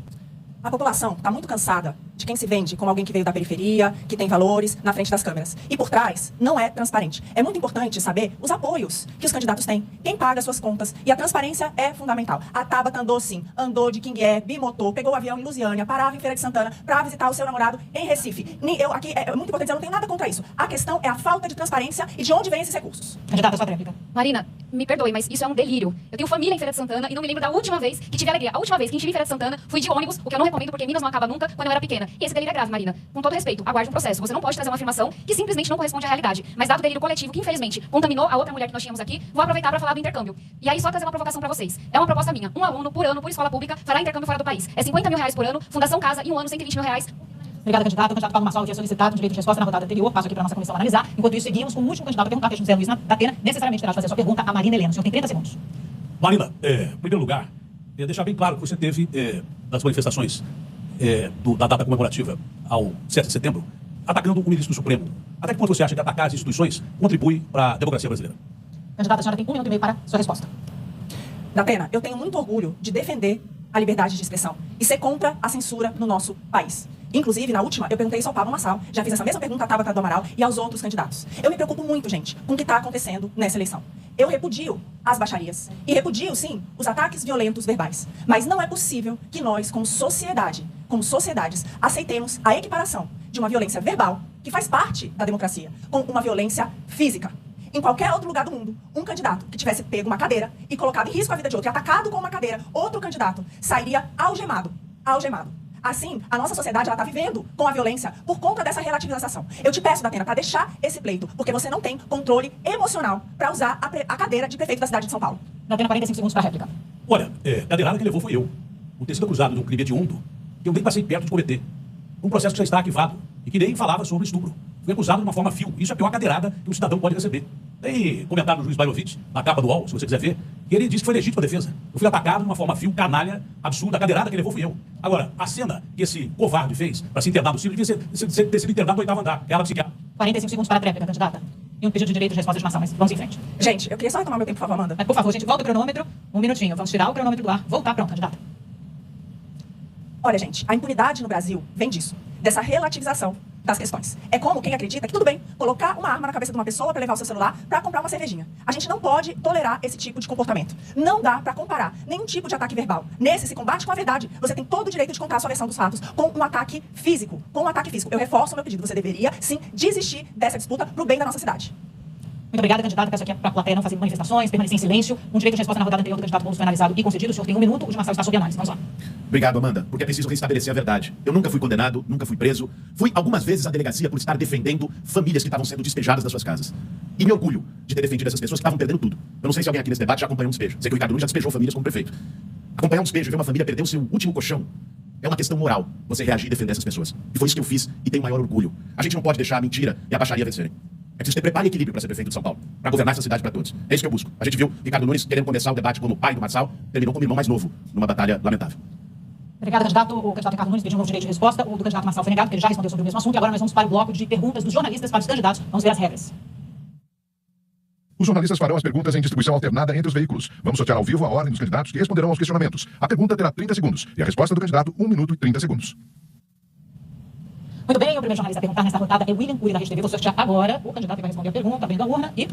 A população está muito cansada de quem se vende como alguém que veio da periferia, que tem valores na frente das câmeras. E por trás não é transparente. É muito importante saber os apoios que os candidatos têm, quem paga as suas contas. E a transparência é fundamental. A Tabata andou sim, andou de Quingué, bimotor, pegou o avião em Lusiânia, parava em Feira de Santana para visitar o seu namorado em Recife. Aqui é muito importante dizer, eu não tenho nada contra isso. A questão é a falta de transparência e de onde vem esses recursos. Candidata, sua réplica. Marina, me perdoe, mas isso é um delírio. Eu tenho família em Feira de Santana e não me lembro da última vez que tive alegria. A última vez que estive em Feira de Santana fui de ônibus, o que eu não recomendo porque Minas não acaba nunca, quando eu era pequena. E esse delírio é grave, Marina. Com todo respeito, aguarde um processo. Você não pode trazer uma afirmação que simplesmente não corresponde à realidade. Mas dado o delírio coletivo que infelizmente contaminou a outra mulher que nós tínhamos aqui, vou aproveitar para falar do intercâmbio. E aí só trazer uma provocação para vocês. É uma proposta minha. Um aluno por ano, por escola pública, fará intercâmbio fora do país. É R$50 mil por ano, Fundação Casa, e um ano R$120 mil. Obrigada, candidato. O candidato Paulo Marçal havia solicitado um direito de resposta na rodada anterior. Passo aqui para a nossa comissão analisar. Enquanto isso, seguimos com o último candidato a perguntar, que é José Luiz da Atena. Necessariamente terá de fazer a sua pergunta a Marina Helena. O senhor tem 30 segundos. Marina, em primeiro lugar, deixar bem claro que você teve, das manifestações da data comemorativa ao 7 de setembro, atacando o ministro do Supremo. Até que ponto você acha que atacar as instituições contribui para a democracia brasileira? Candidata, a senhora tem 1 minuto e meio para sua resposta. Datena, eu tenho muito orgulho de defender a liberdade de expressão e ser contra a censura no nosso país. Inclusive, na última, eu perguntei isso ao Pablo Marçal, já fiz essa mesma pergunta à Tabata do Amaral e aos outros candidatos. Eu me preocupo muito, gente, com o que está acontecendo nessa eleição. Eu repudio as baixarias e repudio, sim, os ataques violentos verbais. Mas não é possível que nós, como sociedade, como sociedades, aceitemos a equiparação de uma violência verbal, que faz parte da democracia, com uma violência física. Em qualquer outro lugar do mundo, um candidato que tivesse pego uma cadeira e colocado em risco a vida de outro e atacado com uma cadeira, outro candidato sairia algemado. Assim, a nossa sociedade está vivendo com a violência por conta dessa relativização. Eu te peço, Datena, para deixar esse pleito, porque você não tem controle emocional para usar a cadeira de prefeito da cidade de São Paulo. Datena, 45 segundos para a réplica. Olha, cadeirada que levou foi eu. O ter sido acusado de um crime hediondo que eu nem passei perto de cometer. Um processo que já está arquivado e que nem falava sobre estupro. Fui acusado de uma forma fio. Isso é a pior cadeirada que um cidadão pode receber. Tem comentário do juiz Bailovitch, na capa do UOL, se você quiser ver, que ele disse que foi legítima defesa. Eu fui atacado de uma forma fio, canalha, absurda. A cadeirada que levou fui eu. Agora, a cena que esse covarde fez para se internar no Ciro devia ter sido internado no 8º andar. Ela psiquiatra. 45 segundos para a tréplica, candidata. E um pedido de direito de resposta de nação, mas vamos em frente. Gente, eu queria só retomar meu tempo, por favor, Amanda. Por favor, gente, volta o cronômetro. 1 minutinho. Vamos tirar o cronômetro do ar. Voltar, pronto, candidata. Olha, gente, a impunidade no Brasil vem disso, dessa relativização das questões. É como quem acredita que tudo bem colocar uma arma na cabeça de uma pessoa para levar o seu celular para comprar uma cervejinha. A gente não pode tolerar esse tipo de comportamento. Não dá para comparar nenhum tipo de ataque verbal. Nesse se combate com a verdade. Você tem todo o direito de contar a sua versão dos fatos com um ataque físico. Eu reforço o meu pedido. Você deveria, sim, desistir dessa disputa pro bem da nossa cidade. Muito obrigada, candidata. Peço aqui para a plateia não fazer manifestações, permanecer em silêncio. Um direito de resposta na rodada anterior do candidato Boulos foi analisado e concedido. O senhor tem 1 minuto. O de Marçal está sob análise. Vamos lá. Obrigado, Amanda, porque é preciso restabelecer a verdade. Eu nunca fui condenado, nunca fui preso. Fui algumas vezes à delegacia por estar defendendo famílias que estavam sendo despejadas das suas casas. E me orgulho de ter defendido essas pessoas que estavam perdendo tudo. Eu não sei se alguém aqui nesse debate já acompanhou um despejo. Sei que o Ricardo Nunes já despejou famílias como prefeito. Acompanhar um despejo e ver uma família perder o seu último colchão é uma questão moral. Você reagir e defender essas pessoas. E foi isso que eu fiz e tenho maior orgulho. A gente não pode deixar a mentira e a baixaria vencerem. É preciso ter preparo e equilíbrio para ser prefeito de São Paulo, para governar essa cidade para todos. É isso que eu busco. A gente viu Ricardo Nunes querendo começar o debate como pai do Marçal, terminou como irmão mais novo, numa batalha lamentável. Obrigada, candidato. O candidato Ricardo Nunes pediu um novo direito de resposta. O do candidato Marçal foi negado, porque ele já respondeu sobre o mesmo assunto. E agora nós vamos para o bloco de perguntas dos jornalistas para os candidatos. Vamos ver as regras. Os jornalistas farão as perguntas em distribuição alternada entre os veículos. Vamos sortear ao vivo a ordem dos candidatos que responderão aos questionamentos. A pergunta terá 30 segundos e a resposta do candidato 1 minuto e 30 segundos. Muito bem, o primeiro jornalista a perguntar nesta rodada é William Cury, da Rede TV. Vou sortear agora o candidato que vai responder a pergunta, abrindo a urna. E,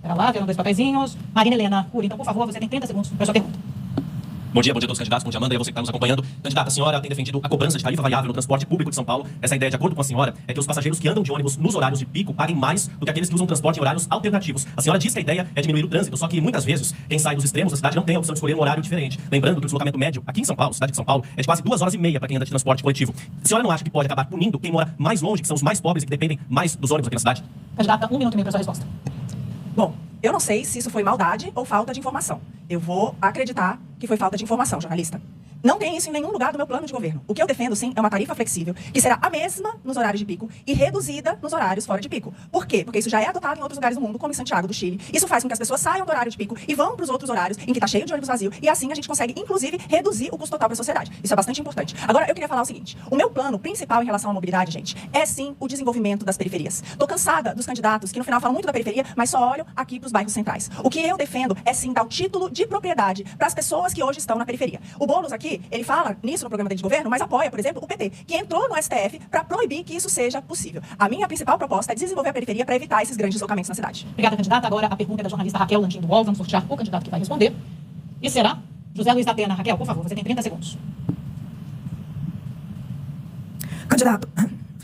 pera lá, vieram 2 papeizinhos. Marina Helena Cury, então, por favor, você tem 30 segundos para a sua pergunta. Bom dia a todos os candidatos, bom dia Amanda, e a você que está nos acompanhando. Candidata, a senhora tem defendido a cobrança de tarifa variável no transporte público de São Paulo. Essa ideia, de acordo com a senhora, é que os passageiros que andam de ônibus nos horários de pico paguem mais do que aqueles que usam transporte em horários alternativos. A senhora diz que a ideia é diminuir o trânsito, só que muitas vezes quem sai dos extremos da cidade não tem a opção de escolher um horário diferente. Lembrando que o deslocamento médio aqui em São Paulo, cidade de São Paulo, é de quase 2 horas e meia para quem anda de transporte coletivo. A senhora não acha que pode acabar punindo quem mora mais longe, que são os mais pobres e que dependem mais dos ônibus aqui na cidade? Candidata, 1 minuto e meio para a sua resposta. Bom, eu não sei se isso foi maldade ou falta de informação. Eu vou acreditar que foi falta de informação, jornalista. Não tem isso em nenhum lugar do meu plano de governo. O que eu defendo, sim, é uma tarifa flexível, que será a mesma nos horários de pico e reduzida nos horários fora de pico. Por quê? Porque isso já é adotado em outros lugares do mundo, como em Santiago do Chile. Isso faz com que as pessoas saiam do horário de pico e vão para os outros horários em que está cheio de ônibus vazio. E assim a gente consegue, inclusive, reduzir o custo total para a sociedade. Isso é bastante importante. Agora, eu queria falar o seguinte. O meu plano principal em relação à mobilidade, gente, é sim o desenvolvimento das periferias. Tô cansada dos candidatos que no final falam muito da periferia, mas só olham aqui para os bairros centrais. O que eu defendo é sim dar o título de propriedade para as pessoas que hoje estão na periferia. O Boulos aqui, ele fala nisso no programa dele de governo, mas apoia, por exemplo, o PT, que entrou no STF para proibir que isso seja possível. A minha principal proposta é desenvolver a periferia para evitar esses grandes deslocamentos na cidade. Obrigada, candidata. Agora a pergunta é da jornalista Raquel Landim do UOL. Vamos sortear o candidato que vai responder. E será José Luiz da Atena. Raquel, por favor, você tem 30 segundos. Candidato,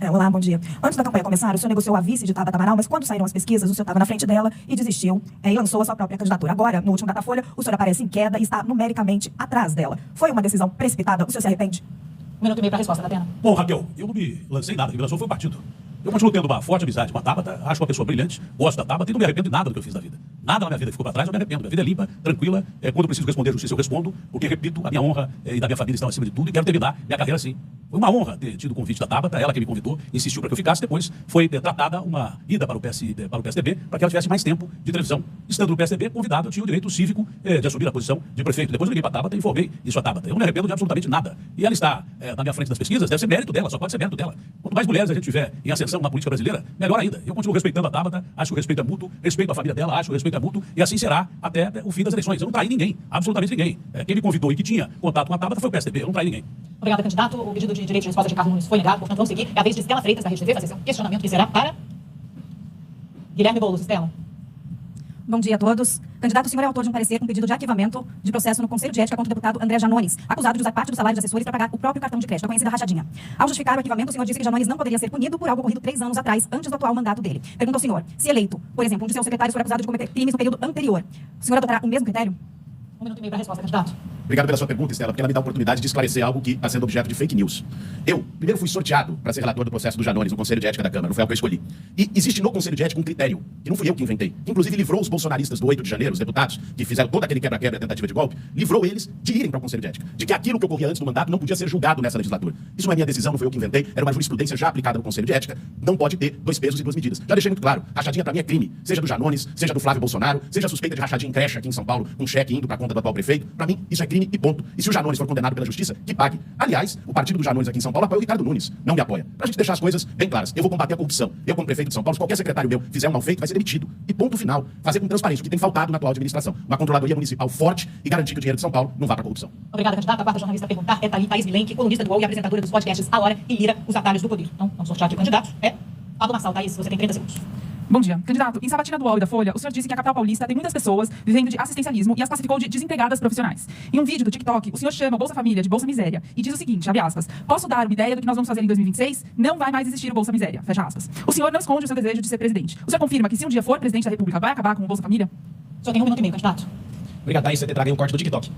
Olá, bom dia. Antes da campanha começar, o senhor negociou a vice de Tabata Amaral, mas quando saíram as pesquisas, o senhor estava na frente dela e desistiu e lançou a sua própria candidatura. Agora, no último Datafolha, o senhor aparece em queda e está numericamente atrás dela. Foi uma decisão precipitada? O senhor se arrepende? 1 minuto e meio para a resposta, Datena. Bom, Raquel, eu não me lancei nada. Quem me lançou foi o partido. Eu continuo tendo uma forte amizade com a Tabata, acho uma pessoa brilhante, gosto da Tabata e não me arrependo de nada do que eu fiz na vida. Nada na minha vida ficou para trás, eu me arrependo. Minha vida é limpa, tranquila. Quando eu preciso responder a justiça, eu respondo, porque, repito, a minha honra e da minha família estão acima de tudo e quero terminar minha carreira assim. Foi uma honra ter tido o convite da Tabata, ela que me convidou, insistiu para que eu ficasse. Depois foi tratada uma ida para o PSDB, para que ela tivesse mais tempo de televisão. Estando no PSDB, convidado, eu tinha o direito cívico de assumir a posição de prefeito. Depois eu liguei para a Tabata e informei isso a Tabata. Eu não me arrependo de absolutamente nada. E ela está na minha frente das pesquisas, deve ser mérito dela, só pode ser mérito dela. Quanto mais mulheres a gente tiver em ascensão na política brasileira, melhor ainda. Eu continuo respeitando a Tabata, acho que o respeito é mútuo, respeito a família dela, acho que o respeito é mútuo, e assim será até o fim das eleições. Eu não traí ninguém, absolutamente ninguém. Quem me convidou e que tinha contato com a Tabata foi o PSDB, eu não traí ninguém. Obrigada, candidato. O pedido de direito de resposta de Carlos Nunes foi negado, portanto vamos seguir. É a vez de Estela Freitas, da Rede TV, fazer seu questionamento que será para Guilherme Boulos. Estela. Bom dia a todos. Candidato, o senhor é autor de um parecer com pedido de arquivamento de processo no Conselho de Ética contra o deputado André Janones, acusado de usar parte do salário de assessores para pagar o próprio cartão de crédito, a conhecida rachadinha. Ao justificar o arquivamento, o senhor disse que Janones não poderia ser punido por algo ocorrido 3 anos atrás, antes do atual mandato dele. Pergunta ao senhor, se eleito, por exemplo, um de seus secretários for acusado de cometer crimes no período anterior, o senhor adotará o mesmo critério? 1 minuto e meio para a resposta, candidato. Obrigado pela sua pergunta, Estela, porque ela me dá a oportunidade de esclarecer algo que está sendo objeto de fake news. Eu, primeiro, fui sorteado para ser relator do processo do Janones no Conselho de Ética da Câmara, não foi algo que eu escolhi. E existe no Conselho de Ética um critério, que não fui eu que inventei, que inclusive livrou os bolsonaristas do 8 de janeiro, os deputados, que fizeram todo aquele quebra-quebra, tentativa de golpe, livrou eles de irem para o Conselho de Ética, de que aquilo que ocorria antes do mandato não podia ser julgado nessa legislatura. Isso não é minha decisão, não foi eu que inventei, era uma jurisprudência já aplicada no Conselho de Ética, não pode ter 2 pesos e 2 medidas. Já deixei muito claro, rachadinha para mim é crime, seja do Janones, seja do Flávio Bolsonaro, seja suspeita de rachadinha em creche aqui em São Paulo, com cheque indo para a conta do atual prefeito, para mim isso é crime e ponto. E se o Janones for condenado pela justiça, que pague. Aliás, o partido do Janones aqui em São Paulo apoia o Ricardo Nunes, não me apoia. Pra gente deixar as coisas bem claras. Eu vou combater a corrupção. Eu, como prefeito de São Paulo, se qualquer secretário meu fizer um mal feito, vai ser demitido. E ponto final. Fazer com transparência, o que tem faltado na atual administração. Uma controladoria municipal forte e garantir que o dinheiro de São Paulo não vá pra corrupção. Obrigada, candidato. A quarta jornalista a perguntar é Thaís Milenque, colunista do UOL e apresentadora dos podcasts A Hora e Lira, Os Atalhos do Poder. Então, vamos sortear de candidato. É Pablo Marçal. Thaís, você tem 30 segundos. Bom dia. Candidato, em sabatina do UOL e da Folha, o senhor disse que a capital paulista tem muitas pessoas vivendo de assistencialismo e as classificou de desempregadas profissionais. Em um vídeo do TikTok, o senhor chama o Bolsa Família de Bolsa Miséria e diz o seguinte, abre aspas, posso dar uma ideia do que nós vamos fazer em 2026? Não vai mais existir o Bolsa Miséria, fecha aspas. O senhor não esconde o seu desejo de ser presidente. O senhor confirma que se um dia for presidente da República, vai acabar com o Bolsa Família? O senhor tem 1 minuto e meio, candidato. Obrigado, Thaís, você ter trago aí um corte do TikTok.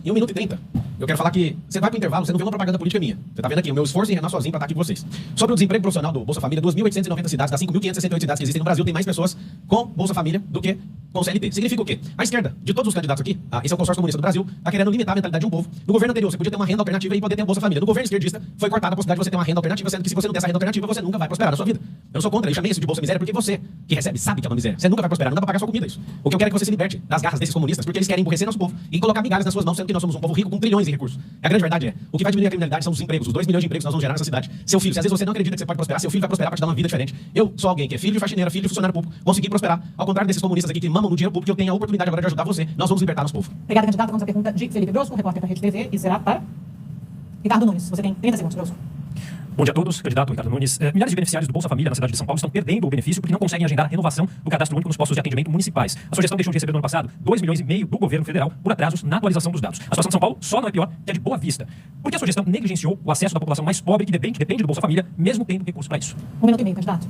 Em 1 minuto e 30, eu quero falar que você vai pro intervalo, você não vê uma propaganda política minha. Você tá vendo aqui o meu esforço em reinar sozinho pra estar aqui com vocês. Sobre o desemprego profissional do Bolsa Família, 2.890 cidades, das 5.568 cidades que existem no Brasil, tem mais pessoas com Bolsa Família do que com CLT. Significa o quê? A esquerda, de todos os candidatos aqui, esse é o consórcio comunista do Brasil, tá querendo limitar a mentalidade de um povo. No governo anterior, você podia ter uma renda alternativa e poder ter um Bolsa Família. No governo esquerdista, foi cortada a possibilidade de você ter uma renda alternativa, sendo que se você não tem essa renda alternativa, você nunca vai prosperar na sua vida. Eu não sou contra, eu chamei isso de Bolsa Miséria porque você, que recebe, sabe que é uma miséria. Você nunca vai prosperar, não dá pra pagar sua comida isso. O que eu quero é que você se liberte das garras desses comunistas, porque eles querem emburrecer nosso povo e colocar migalhas nas suas mãos, sendo que nós somos um povo rico com trilhões em recursos. A grande verdade é, o que vai diminuir a criminalidade são os empregos, os 2 milhões de empregos que nós vamos gerar nessa cidade. Seu filho, se às vezes você não acredita que você pode prosperar, seu filho vai prosperar para te dar uma vida diferente. Eu sou alguém que é filho de faxineira, filho de funcionário público, consegui prosperar. Ao contrário desses comunistas aqui que mamam no dinheiro público, eu tenho a oportunidade agora de ajudar você. Nós vamos libertar nosso povo. Obrigada, candidato. Vamos à pergunta de Felipe Brosco, repórter da Rede TV, e será para Ricardo Nunes. Você tem 30 segundos, Brosco. Bom dia a todos, candidato Ricardo Nunes. Milhares de beneficiários do Bolsa Família na cidade de São Paulo estão perdendo o benefício porque não conseguem agendar a renovação do cadastro único nos postos de atendimento municipais. A sugestão deixou de receber no ano passado 2,5 milhões do governo federal por atrasos na atualização dos dados. A situação de São Paulo só não é pior que a de Boa Vista. Por que a sugestão negligenciou o acesso da população mais pobre que depende do Bolsa Família, mesmo tendo recursos para isso? 1 minuto e meio, candidato.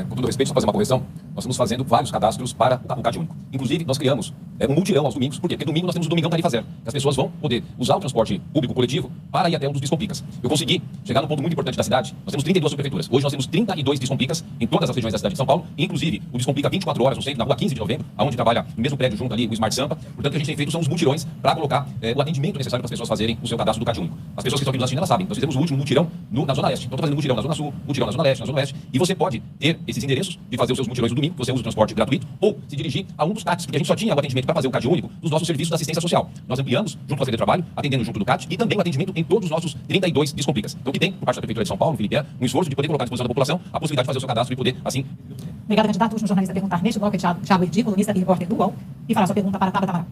Com todo respeito, só fazer uma correção, nós estamos fazendo vários cadastros para o CAD único. Inclusive, nós criamos um multirão aos domingos. Por quê? Porque domingo nós temos o Domingão Tarifa Zero. As pessoas vão poder usar o transporte público coletivo para ir até um dos Descomplicas. Eu consegui chegar num ponto muito importante da cidade. Nós temos 32 subprefeituras. Hoje nós temos 32 Descomplicas em todas as regiões da cidade de São Paulo, inclusive o Descomplica 24 horas no centro, na rua 15 de novembro, onde trabalha no mesmo prédio junto ali o Smart Sampa. Portanto, o que a gente tem feito são os multirões para colocar o atendimento necessário para as pessoas fazerem o seu cadastro do CAD único. As pessoas que estão aqui nos assistindo, elas sabem. Nós fizemos o último multirão na Zona Leste. Então, estou fazendo multirão na Zona Sul, multirão na Zona Leste, na Zona Oeste. E você pode ter esses endereços de fazer os seus mutirões no domingo, você usa o transporte gratuito, ou se dirigir a um dos CADs, porque a gente só tinha o atendimento para fazer o CAD único dos nossos serviços de assistência social. Nós ampliamos, junto com a Secretaria de Trabalho, atendendo junto do CAD, e também o atendimento em todos os nossos 32 Descomplicas. Então, que tem, por parte da Prefeitura de São Paulo, Felipe, um esforço de poder colocar à disposição da população a possibilidade de fazer o seu cadastro e poder, assim... Obrigada, candidato. O último jornalista a perguntar neste bloco é Thiago Erdi, colunista e repórter do UOL, e fará sua pergunta para Tabata Amaral.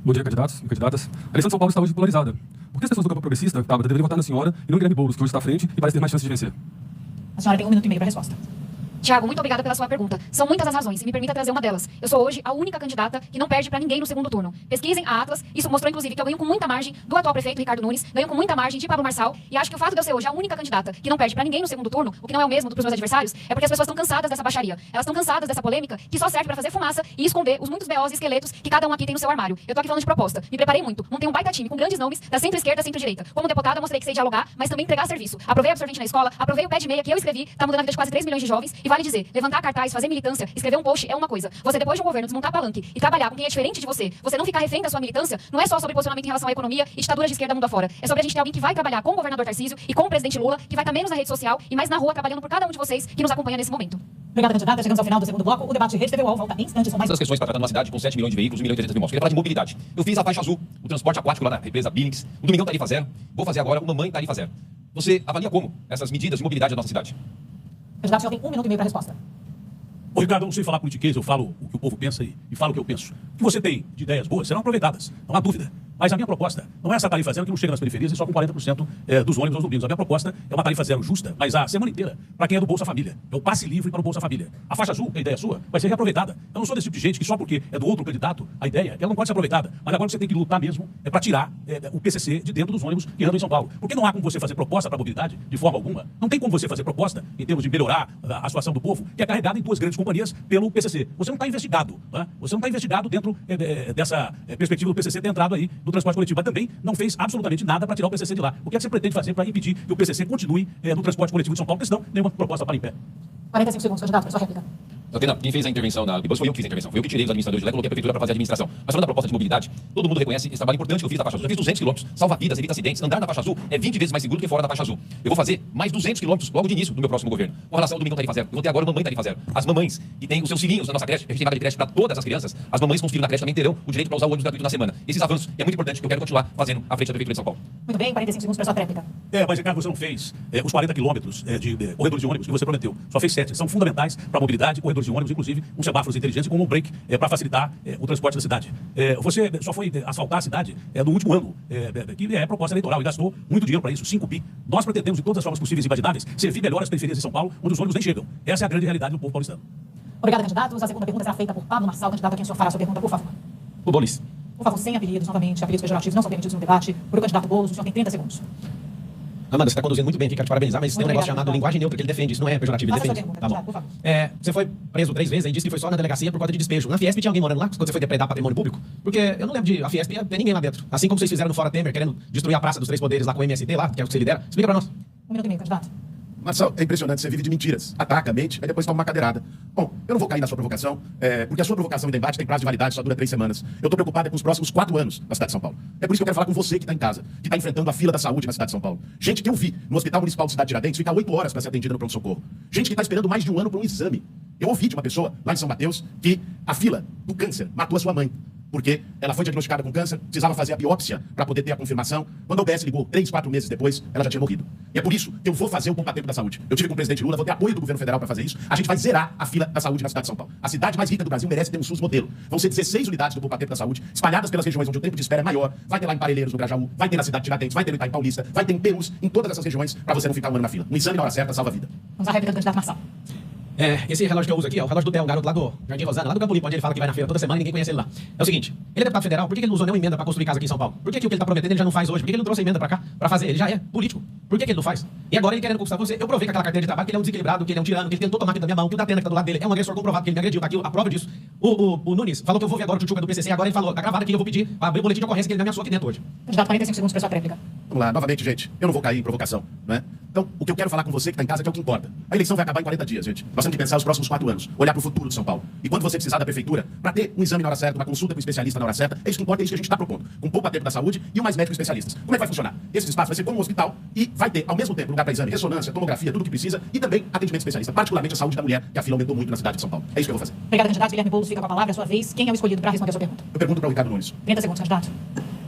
Bom dia, candidatos e candidatas. A eleição de São Paulo está hoje polarizada. Por que as pessoas do campo progressista, Tabata, deveriam votar na senhora e não em Guilherme Boulos, que hoje está à frente e parece ter mais chances de vencer? A senhora tem 1 minuto e meio para a resposta. Tiago, muito obrigada pela sua pergunta. São muitas as razões, e me permita trazer uma delas. Eu sou hoje a única candidata que não perde para ninguém no segundo turno. Pesquisem a Atlas, isso mostrou inclusive que eu ganho com muita margem do atual prefeito Ricardo Nunes, ganho com muita margem de Pablo Marçal, e acho que o fato de eu ser hoje a única candidata que não perde para ninguém no segundo turno, o que não é o mesmo para os meus adversários, é porque as pessoas estão cansadas dessa baixaria. Elas estão cansadas dessa polêmica que só serve para fazer fumaça e esconder os muitos BOs e esqueletos que cada um aqui tem no seu armário. Eu tô aqui falando de proposta. Me preparei muito. Montei um baita time com grandes nomes da centro-esquerda, centro-direita. Como deputada, mostrei que sei dialogar, mas também entregar serviço. Aprovei absorvente na escola, aprovei o pé de meia que eu escrevi, tá mudando a vida de quase 3 milhões de jovens, e vale dizer, levantar cartaz, fazer militância, escrever um post é uma coisa. Você, depois de um governo, desmontar palanque e trabalhar com quem é diferente de você não ficar refém da sua militância, não é só sobre posicionamento em relação à economia e ditaduras de esquerda mundo afora. É sobre a gente ter alguém que vai trabalhar com o governador Tarcísio e com o presidente Lula, que vai estar menos na rede social e mais na rua trabalhando por cada um de vocês que nos acompanha nesse momento. Obrigada, candidata. Chegamos ao final do segundo bloco. O debate Rede TV UOL volta em instantes. São mais essas questões para tratar numa cidade com 7 milhões de veículos, 1 milhão e 300 mil motos. Queria falar de mobilidade. Eu fiz a faixa azul, o transporte aquático lá na represa Billings, o Domingão Tarifa Zero. Vou fazer agora o Mamãe Tarifa Zero. Você avalia como essas medidas de mobilidade da nossa cidade? Candidato, o senhor tem 1 minuto e meio para a resposta. Ô, Ricardo, eu não sei falar politiquês, eu falo o que o povo pensa e falo o que eu penso. O que você tem de ideias boas serão aproveitadas, não há dúvida. Mas a minha proposta não é essa tarifa zero que não chega nas periferias e só com 40% dos ônibus aos domingos. A minha proposta é uma tarifa zero justa, mas a semana inteira, para quem é do Bolsa Família. É o passe livre para o Bolsa Família. A faixa azul, que a ideia é sua, vai ser reaproveitada. Eu não sou desse tipo de gente que só porque é do outro candidato, a ideia é que ela não pode ser aproveitada. Mas agora você tem que lutar mesmo para tirar o PCC de dentro dos ônibus que andam em São Paulo. Porque não há como você fazer proposta para a mobilidade de forma alguma. Não tem como você fazer proposta em termos de melhorar a situação do povo, que é carregada em duas grandes companhias pelo PCC. Você não está investigado. Né? Você não está investigado dentro dessa perspectiva do PCC ter entrado aí no transporte coletivo. Mas também não fez absolutamente nada para tirar o PCC de lá. O que é que você pretende fazer para impedir que o PCC continue no transporte coletivo de São Paulo? Porque senão nenhuma proposta para em pé. 45 segundos, candidato, para sua réplica. Quem fez a intervenção na Bibus foi eu que fiz a intervenção. Foi eu que tirei os administradores de lá e coloquei a prefeitura para fazer a administração. Mas falando da proposta de mobilidade, todo mundo reconhece esse trabalho importante que eu fiz na faixa azul. Eu fiz 200 km, salva vidas, evita acidentes. Andar na faixa azul é 20 vezes mais seguro do que fora da faixa azul. Eu vou fazer mais 200 km logo de início do meu próximo governo. Com relação ao Domingão Tarifa Zero, eu vou ter agora o Mamãe Tarifa Zero. As mamães que têm os seus filhinhos na nossa creche, a gente tem vaga de creche para todas as crianças, as mamães com os filhos na creche também terão o direito para usar o ônibus gratuito na semana. Esses avanços é muito importante que eu quero continuar fazendo à frente da Prefeitura de São Paulo. Muito bem, 45 segundos para sua réplica. Mas Ricardo, você não fez os 40 quilômetros de corredores de ônibus que você prometeu. Só fez 7. São fundamentais para a mobilidade, corredores de ônibus, inclusive um semáforos inteligentes e com um break para facilitar o transporte da cidade. Você só foi asfaltar a cidade no último ano, que é proposta eleitoral, e gastou muito dinheiro para isso, 5 bi. Nós pretendemos, de todas as formas possíveis e imagináveis, servir melhor as periferias de São Paulo, onde os ônibus nem chegam. Essa é a grande realidade do povo paulistano. Obrigada, candidatos. A segunda pergunta será feita por Pablo Marçal. Candidato, a quem o senhor fará a sua pergunta, por favor. O Bolis. Por favor, sem apelidos, novamente. Apelidos pejorativos não são permitidos no debate. Por o candidato Boulos, o senhor tem 30 segundos. Amanda, você está conduzindo muito bem, fica te parabenizar, mas tem um negócio chamado linguagem neutra que ele defende, isso não é pejorativo, ele defende. Tá bom. Você foi preso 3 vezes e disse que foi só na delegacia por conta de despejo. Na Fiesp tinha alguém morando lá quando você foi depredar patrimônio público? Porque eu não lembro de a Fiesp ter ninguém lá dentro. Assim como vocês fizeram no Fora Temer, querendo destruir a Praça dos Três Poderes lá com o MST lá, que é o que você lidera. Explica pra nós. 1 minuto e meio, candidato. Marçal, é impressionante, você vive de mentiras. Ataca, mente, aí depois toma uma cadeirada. Bom, eu não vou cair na sua provocação, porque a sua provocação em debate tem prazo de validade, só dura 3 semanas. Eu estou preocupado com os próximos 4 anos na cidade de São Paulo. É por isso que eu quero falar com você que está em casa, que está enfrentando a fila da saúde na cidade de São Paulo. Gente que eu vi no Hospital Municipal de Cidade Tiradentes ficar 8 horas para ser atendida no pronto-socorro. Gente que está esperando mais de 1 ano para um exame. Eu ouvi de uma pessoa lá em São Mateus que a fila do câncer matou a sua mãe. Porque ela foi diagnosticada com câncer, precisava fazer a biópsia para poder ter a confirmação. Quando a UBS ligou 3, 4 meses depois, ela já tinha morrido. E é por isso que eu vou fazer o Poupa Tempo da Saúde. Eu tive com o presidente Lula, vou ter apoio do governo federal para fazer isso. A gente vai zerar a fila da saúde na cidade de São Paulo. A cidade mais rica do Brasil merece ter um SUS modelo. Vão ser 16 unidades do Poupa Tempo da Saúde, espalhadas pelas regiões onde o tempo de espera é maior. Vai ter lá em Parelheiros, no Grajaú, vai ter na cidade de Tiradentes, vai ter no Itaim Paulista, vai ter em Perus, em todas essas regiões, para você não ficar 1 ano na fila. Um exame na hora certa salva a vida. Vamos à réplica do candidato Marçal. Esse relógio que eu uso aqui é o relógio do Theo, um garoto lá do Jardim Rosana, lá do Campo Limpo, onde ele fala que vai na feira toda semana e ninguém conhece ele lá. É o seguinte, ele é deputado federal, por que ele não usou nenhuma emenda para construir casa aqui em São Paulo? Por que o que ele está prometendo ele já não faz hoje? Por que ele não trouxe a emenda para cá para fazer? Ele já é político. Por que ele não faz? E agora ele querendo conquistar você, eu provei com aquela carteira de trabalho que ele é um desequilibrado, que ele é um tirano, que ele tentou tomar aqui da minha mão, que o Datena que tá do lado dele é um agressor comprovado, que ele me agrediu, tá aqui a prova disso. O Nunes falou que eu vou ver agora o tchutchuca do PCC, agora ele falou, tá gravado aqui, eu vou pedir para abrir o boletim de ocorrência que ele me ameaçou aqui dentro hoje. Candidato, 45 segundos para sua réplica. Vamos lá, novamente, gente, eu não vou cair em provocação, não é? Então, o que eu quero falar com você que está em casa é que é o que importa. A eleição vai acabar em 40 dias, gente. Nós temos que pensar os próximos 4 anos, olhar para o futuro de São Paulo. E quando você precisar da prefeitura, para ter um exame na hora certa, uma consulta com um especialista na hora certa, é isso que importa, é isso que a gente está propondo. Com Poupa Tempo da Saúde e o mais médicos especialistas. Como é que vai funcionar? Esse espaço vai ser como um hospital e vai ter, ao mesmo tempo, lugar para exame, ressonância, tomografia, tudo o que precisa e também atendimento especialista, particularmente a saúde da mulher, que a fila aumentou muito na cidade de São Paulo. É isso que eu vou fazer. Obrigada, candidato. Guilherme Boulos fica com a palavra, a sua vez. Quem é o escolhido para responder a sua pergunta? Eu pergunto para o Ricardo Nunes. 30 segundos, candidato.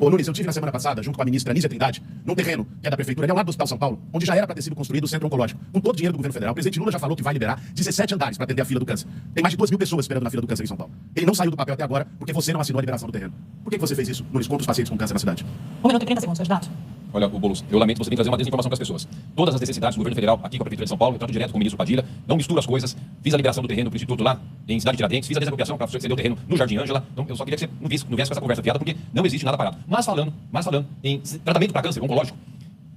Ô Nunes, eu estive na semana passada, junto com a ministra Anísia Trindade, num terreno que é da prefeitura, ele é ao lado do Hospital São Paulo, onde já era para ter sido construído o centro oncológico. Com todo o dinheiro do governo federal, o presidente Lula já falou que vai liberar 17 andares para atender a fila do câncer. Tem mais de 2.000 pessoas esperando na fila do câncer em São Paulo. Ele não saiu do papel até agora porque você não assinou a liberação do terreno. Por que você fez isso, Nunes, contra os pacientes com câncer na cidade? 1 minuto e 30 segundos, candidato. Olha, o Boulos, eu lamento, você tem que trazer uma desinformação para as pessoas. Todas as necessidades do governo federal, aqui com a Prefeitura de São Paulo, eu trato direto com o ministro Padilha, não misturo as coisas. Fiz a liberação do terreno do Instituto lá em Cidade de Tiradentes, fiz a desapropriação para ceder o terreno no Jardim Ângela. Então, eu só queria que você não viesse com essa conversa fiada, porque não existe nada parado. Mas falando em tratamento para câncer oncológico,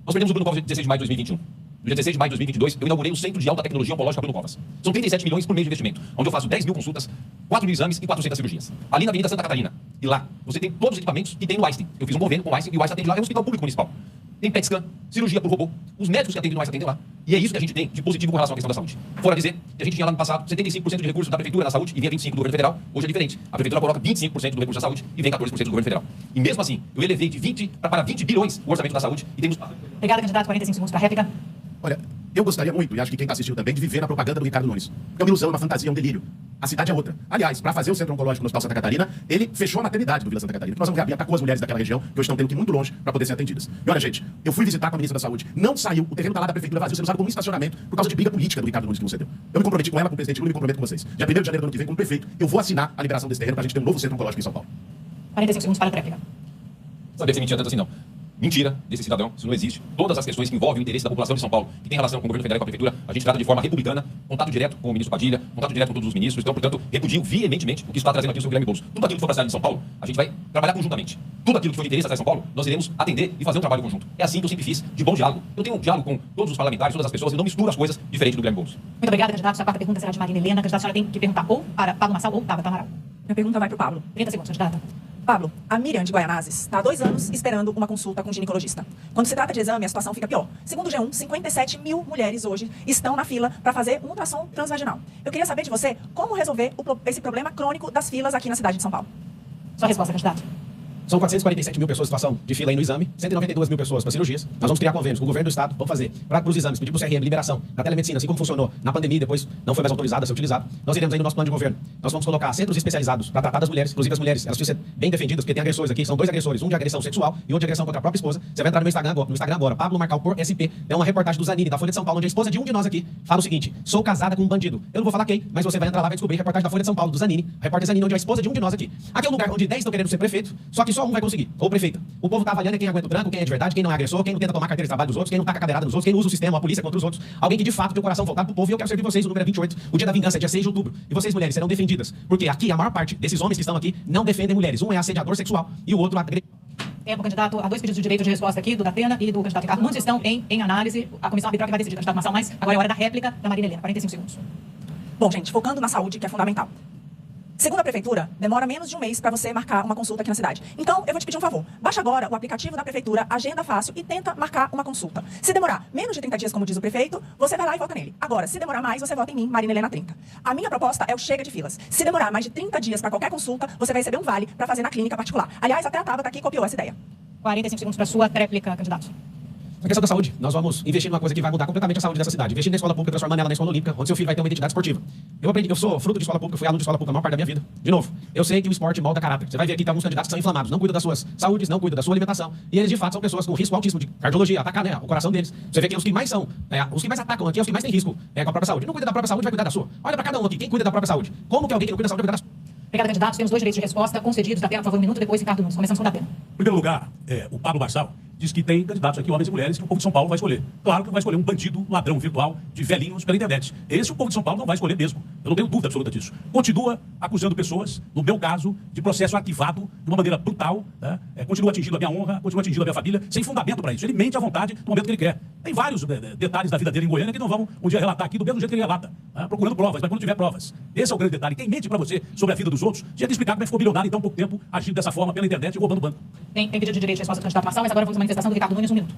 nós perdemos o Bruno Covas no dia 16 de maio de 2021. No dia 16 de maio de 2022, eu inaugurei o Centro de Alta Tecnologia Oncológica Bruno Covas. São 37 milhões por mês de investimento, onde eu faço 10 mil consultas, 4 mil exames e 400 cirurgias. Ali na Avenida Santa Catarina. E lá, você tem todos os equipamentos que tem no Einstein. Eu fiz um convênio com o Einstein e o Einstein atende lá, é um hospital público municipal. Tem PET scan, cirurgia por robô. Os médicos que atendem no Einstein atendem lá. E é isso que a gente tem de positivo com relação à questão da saúde. Fora dizer que a gente tinha lá no passado 75% de recursos da Prefeitura na saúde e vinha 25% do governo federal. Hoje é diferente. A Prefeitura coloca 25% do recurso da saúde e vem 14% do governo federal. E mesmo assim, eu elevei de 20 para 20 bilhões o orçamento da saúde e temos... Obrigada, candidato. 45 segundos para a réplica. Olha, eu gostaria muito, e acho que quem está assistindo também, de viver na propaganda do Ricardo Nunes. É uma ilusão, uma fantasia, um delírio. A cidade é outra. Aliás, para fazer o Centro Oncológico no Hospital Santa Catarina, ele fechou a maternidade do Vila Santa Catarina. Nós vamos reabrir, atacou as mulheres daquela região, que hoje estão tendo que ir muito longe para poder ser atendidas. E olha, gente, eu fui visitar com a ministra da Saúde. Não saiu, o terreno está lá da Prefeitura vazio, sendo usado como estacionamento por causa de briga política do Ricardo Nunes que não cedeu. Eu me comprometi com ela, com o presidente Lula, e me comprometo com vocês. Dia 1º de janeiro do ano que vem, como prefeito, eu vou assinar a liberação desse terreno para a gente ter um novo Centro Oncológico em São Paulo. 45 segundos para a réplica. Sabia que você mentia tanto assim, não. Mentira desse cidadão, isso não existe. Todas as questões que envolvem o interesse da população de São Paulo, que tem relação com o governo federal e com a prefeitura, a gente trata de forma republicana, contato direto com o ministro Padilha, contato direto com todos os ministros. Então, portanto, repudio veementemente o que está trazendo aqui o seu Guilherme Boulos. Tudo aquilo que for para a cidade de São Paulo, a gente vai trabalhar conjuntamente. Tudo aquilo que for de interesse da cidade de São Paulo, nós iremos atender e fazer um trabalho conjunto. É assim que eu sempre fiz, de bom diálogo. Eu tenho um diálogo com todos os parlamentares, todas as pessoas, e não misturo as coisas diferente do Guilherme Boulos. Muito obrigada, candidato. A quarta pergunta será de Marina Helena. Candidata, a senhora tem que perguntar ou para Pablo Marçal ou Tabata Amaral. Minha pergunta vai para o Pablo. 30 segundos, candidata. Pablo, a Miriam de Guaianazes está há 2 anos esperando uma consulta com um ginecologista. Quando se trata de exame, a situação fica pior. Segundo o G1, 57 mil mulheres hoje estão na fila para fazer um ultrassom transvaginal. Eu queria saber de você como resolver esse problema crônico das filas aqui na cidade de São Paulo. Sua resposta, candidato. São 447 mil pessoas em situação de fila aí no exame, 192 mil pessoas para cirurgias. Nós vamos criar convênios com o governo do estado, vamos fazer para os exames, pedir para o CRM liberação da telemedicina, assim como funcionou na pandemia, depois não foi mais autorizada a ser utilizado. Nós iremos aí no nosso plano de governo. Nós vamos colocar centros especializados para tratar das mulheres, inclusive as mulheres, elas precisam ser bem defendidas, porque tem agressores aqui, são 2 agressores, um de agressão sexual e outro de agressão contra a própria esposa. Você vai entrar no Instagram agora, Pablo Marcal por SP, é uma reportagem do Zanini, da Folha de São Paulo, onde a esposa de um de nós aqui fala o seguinte: sou casada com um bandido. Eu não vou falar quem, mas você vai entrar lá e vai descobrir, reportagem da Folha de São Paulo, do Zanini, a repórter Zanini, onde a esposa de um de nós aqui. Aqui é um lugar onde 10 estão querendo ser prefeito, só que só um vai conseguir, ou prefeita. O povo tá avaliando quem aguenta o tranco, quem é de verdade, quem não é agressor, quem não tenta tomar carteira de trabalho dos outros, quem não taca cadeirada nos outros, quem não usa o sistema, a polícia contra os outros. Alguém que de fato tem o coração voltado pro povo, e eu quero servir vocês. O número é 28, o dia da vingança é dia 6 de outubro. E vocês, mulheres, serão defendidas. Porque aqui, a maior parte desses homens que estão aqui não defendem mulheres. Um é assediador sexual e o outro Tempo, candidato. Há 2 pedidos de direito de resposta aqui, do Datena e do candidato Ricardo Nunes, estão em análise. A comissão arbitral que vai decidir, candidato Marçal, mas agora é hora da réplica da Marina Helena. 45 segundos. Bom, gente, focando na saúde, que é fundamental. Segundo a prefeitura, demora menos de um mês para você marcar uma consulta aqui na cidade. Então, eu vou te pedir um favor. Baixa agora o aplicativo da prefeitura, Agenda Fácil, e tenta marcar uma consulta. Se demorar menos de 30 dias, como diz o prefeito, você vai lá e vota nele. Agora, se demorar mais, você vota em mim, Marina Helena 30. A minha proposta é o chega de filas. Se demorar mais de 30 dias para qualquer consulta, você vai receber um vale para fazer na clínica particular. Aliás, até a Tabata aqui copiou essa ideia. 45 segundos para sua réplica, candidato. A questão da saúde, nós vamos investir numa coisa que vai mudar completamente a saúde dessa cidade. Investir na escola pública, transformando ela na escola olímpica, onde seu filho vai ter uma identidade esportiva. Eu sou fruto de escola pública, fui aluno de escola pública a maior parte da minha vida. De novo, eu sei que o esporte molda caráter. Você vai ver aqui que tem alguns candidatos que são inflamados, não cuidam das suas saúdes, não cuidam da sua alimentação. E eles, de fato, são pessoas com risco altíssimo de cardiologia, atacar, né, o coração deles. Você vê que os que mais são, os que mais atacam aqui, os que mais têm risco com a própria saúde. Não cuida da própria saúde, vai cuidar da sua. Olha pra cada um aqui, quem cuida da própria saúde? Como que alguém que não cuida da saúde vai cuidar da sua? Obrigada, candidatos. Temos 2 direitos de resposta concedidos. Datena, por favor, um minuto, depois Ricardo Nunes. Começamos com Datena. Em primeiro lugar, o Pablo Marçal diz que tem candidatos aqui, homens e mulheres, que o povo de São Paulo vai escolher. Claro que vai escolher um bandido, ladrão virtual, de velhinhos pela internet. Esse o povo de São Paulo não vai escolher mesmo. Eu não tenho dúvida absoluta disso. Continua acusando pessoas, no meu caso, de processo arquivado de uma maneira brutal, né? Continua atingindo a minha honra, continua atingindo a minha família, sem fundamento para isso. Ele mente à vontade no momento que ele quer. Tem vários detalhes da vida dele em Goiânia que não vamos um dia relatar aqui do mesmo jeito que ele relata, procurando provas, mas quando tiver provas. Esse é o grande detalhe. Quem mente para você sobre a vida dos outros, tinha de explicar como é que ficou bilionário em tão pouco tempo, agindo dessa forma pela internet e roubando banco. Tem pedido de direito de resposta do candidato Marçal, mas agora vamos à manifestação do Ricardo Nunes, 1 minuto.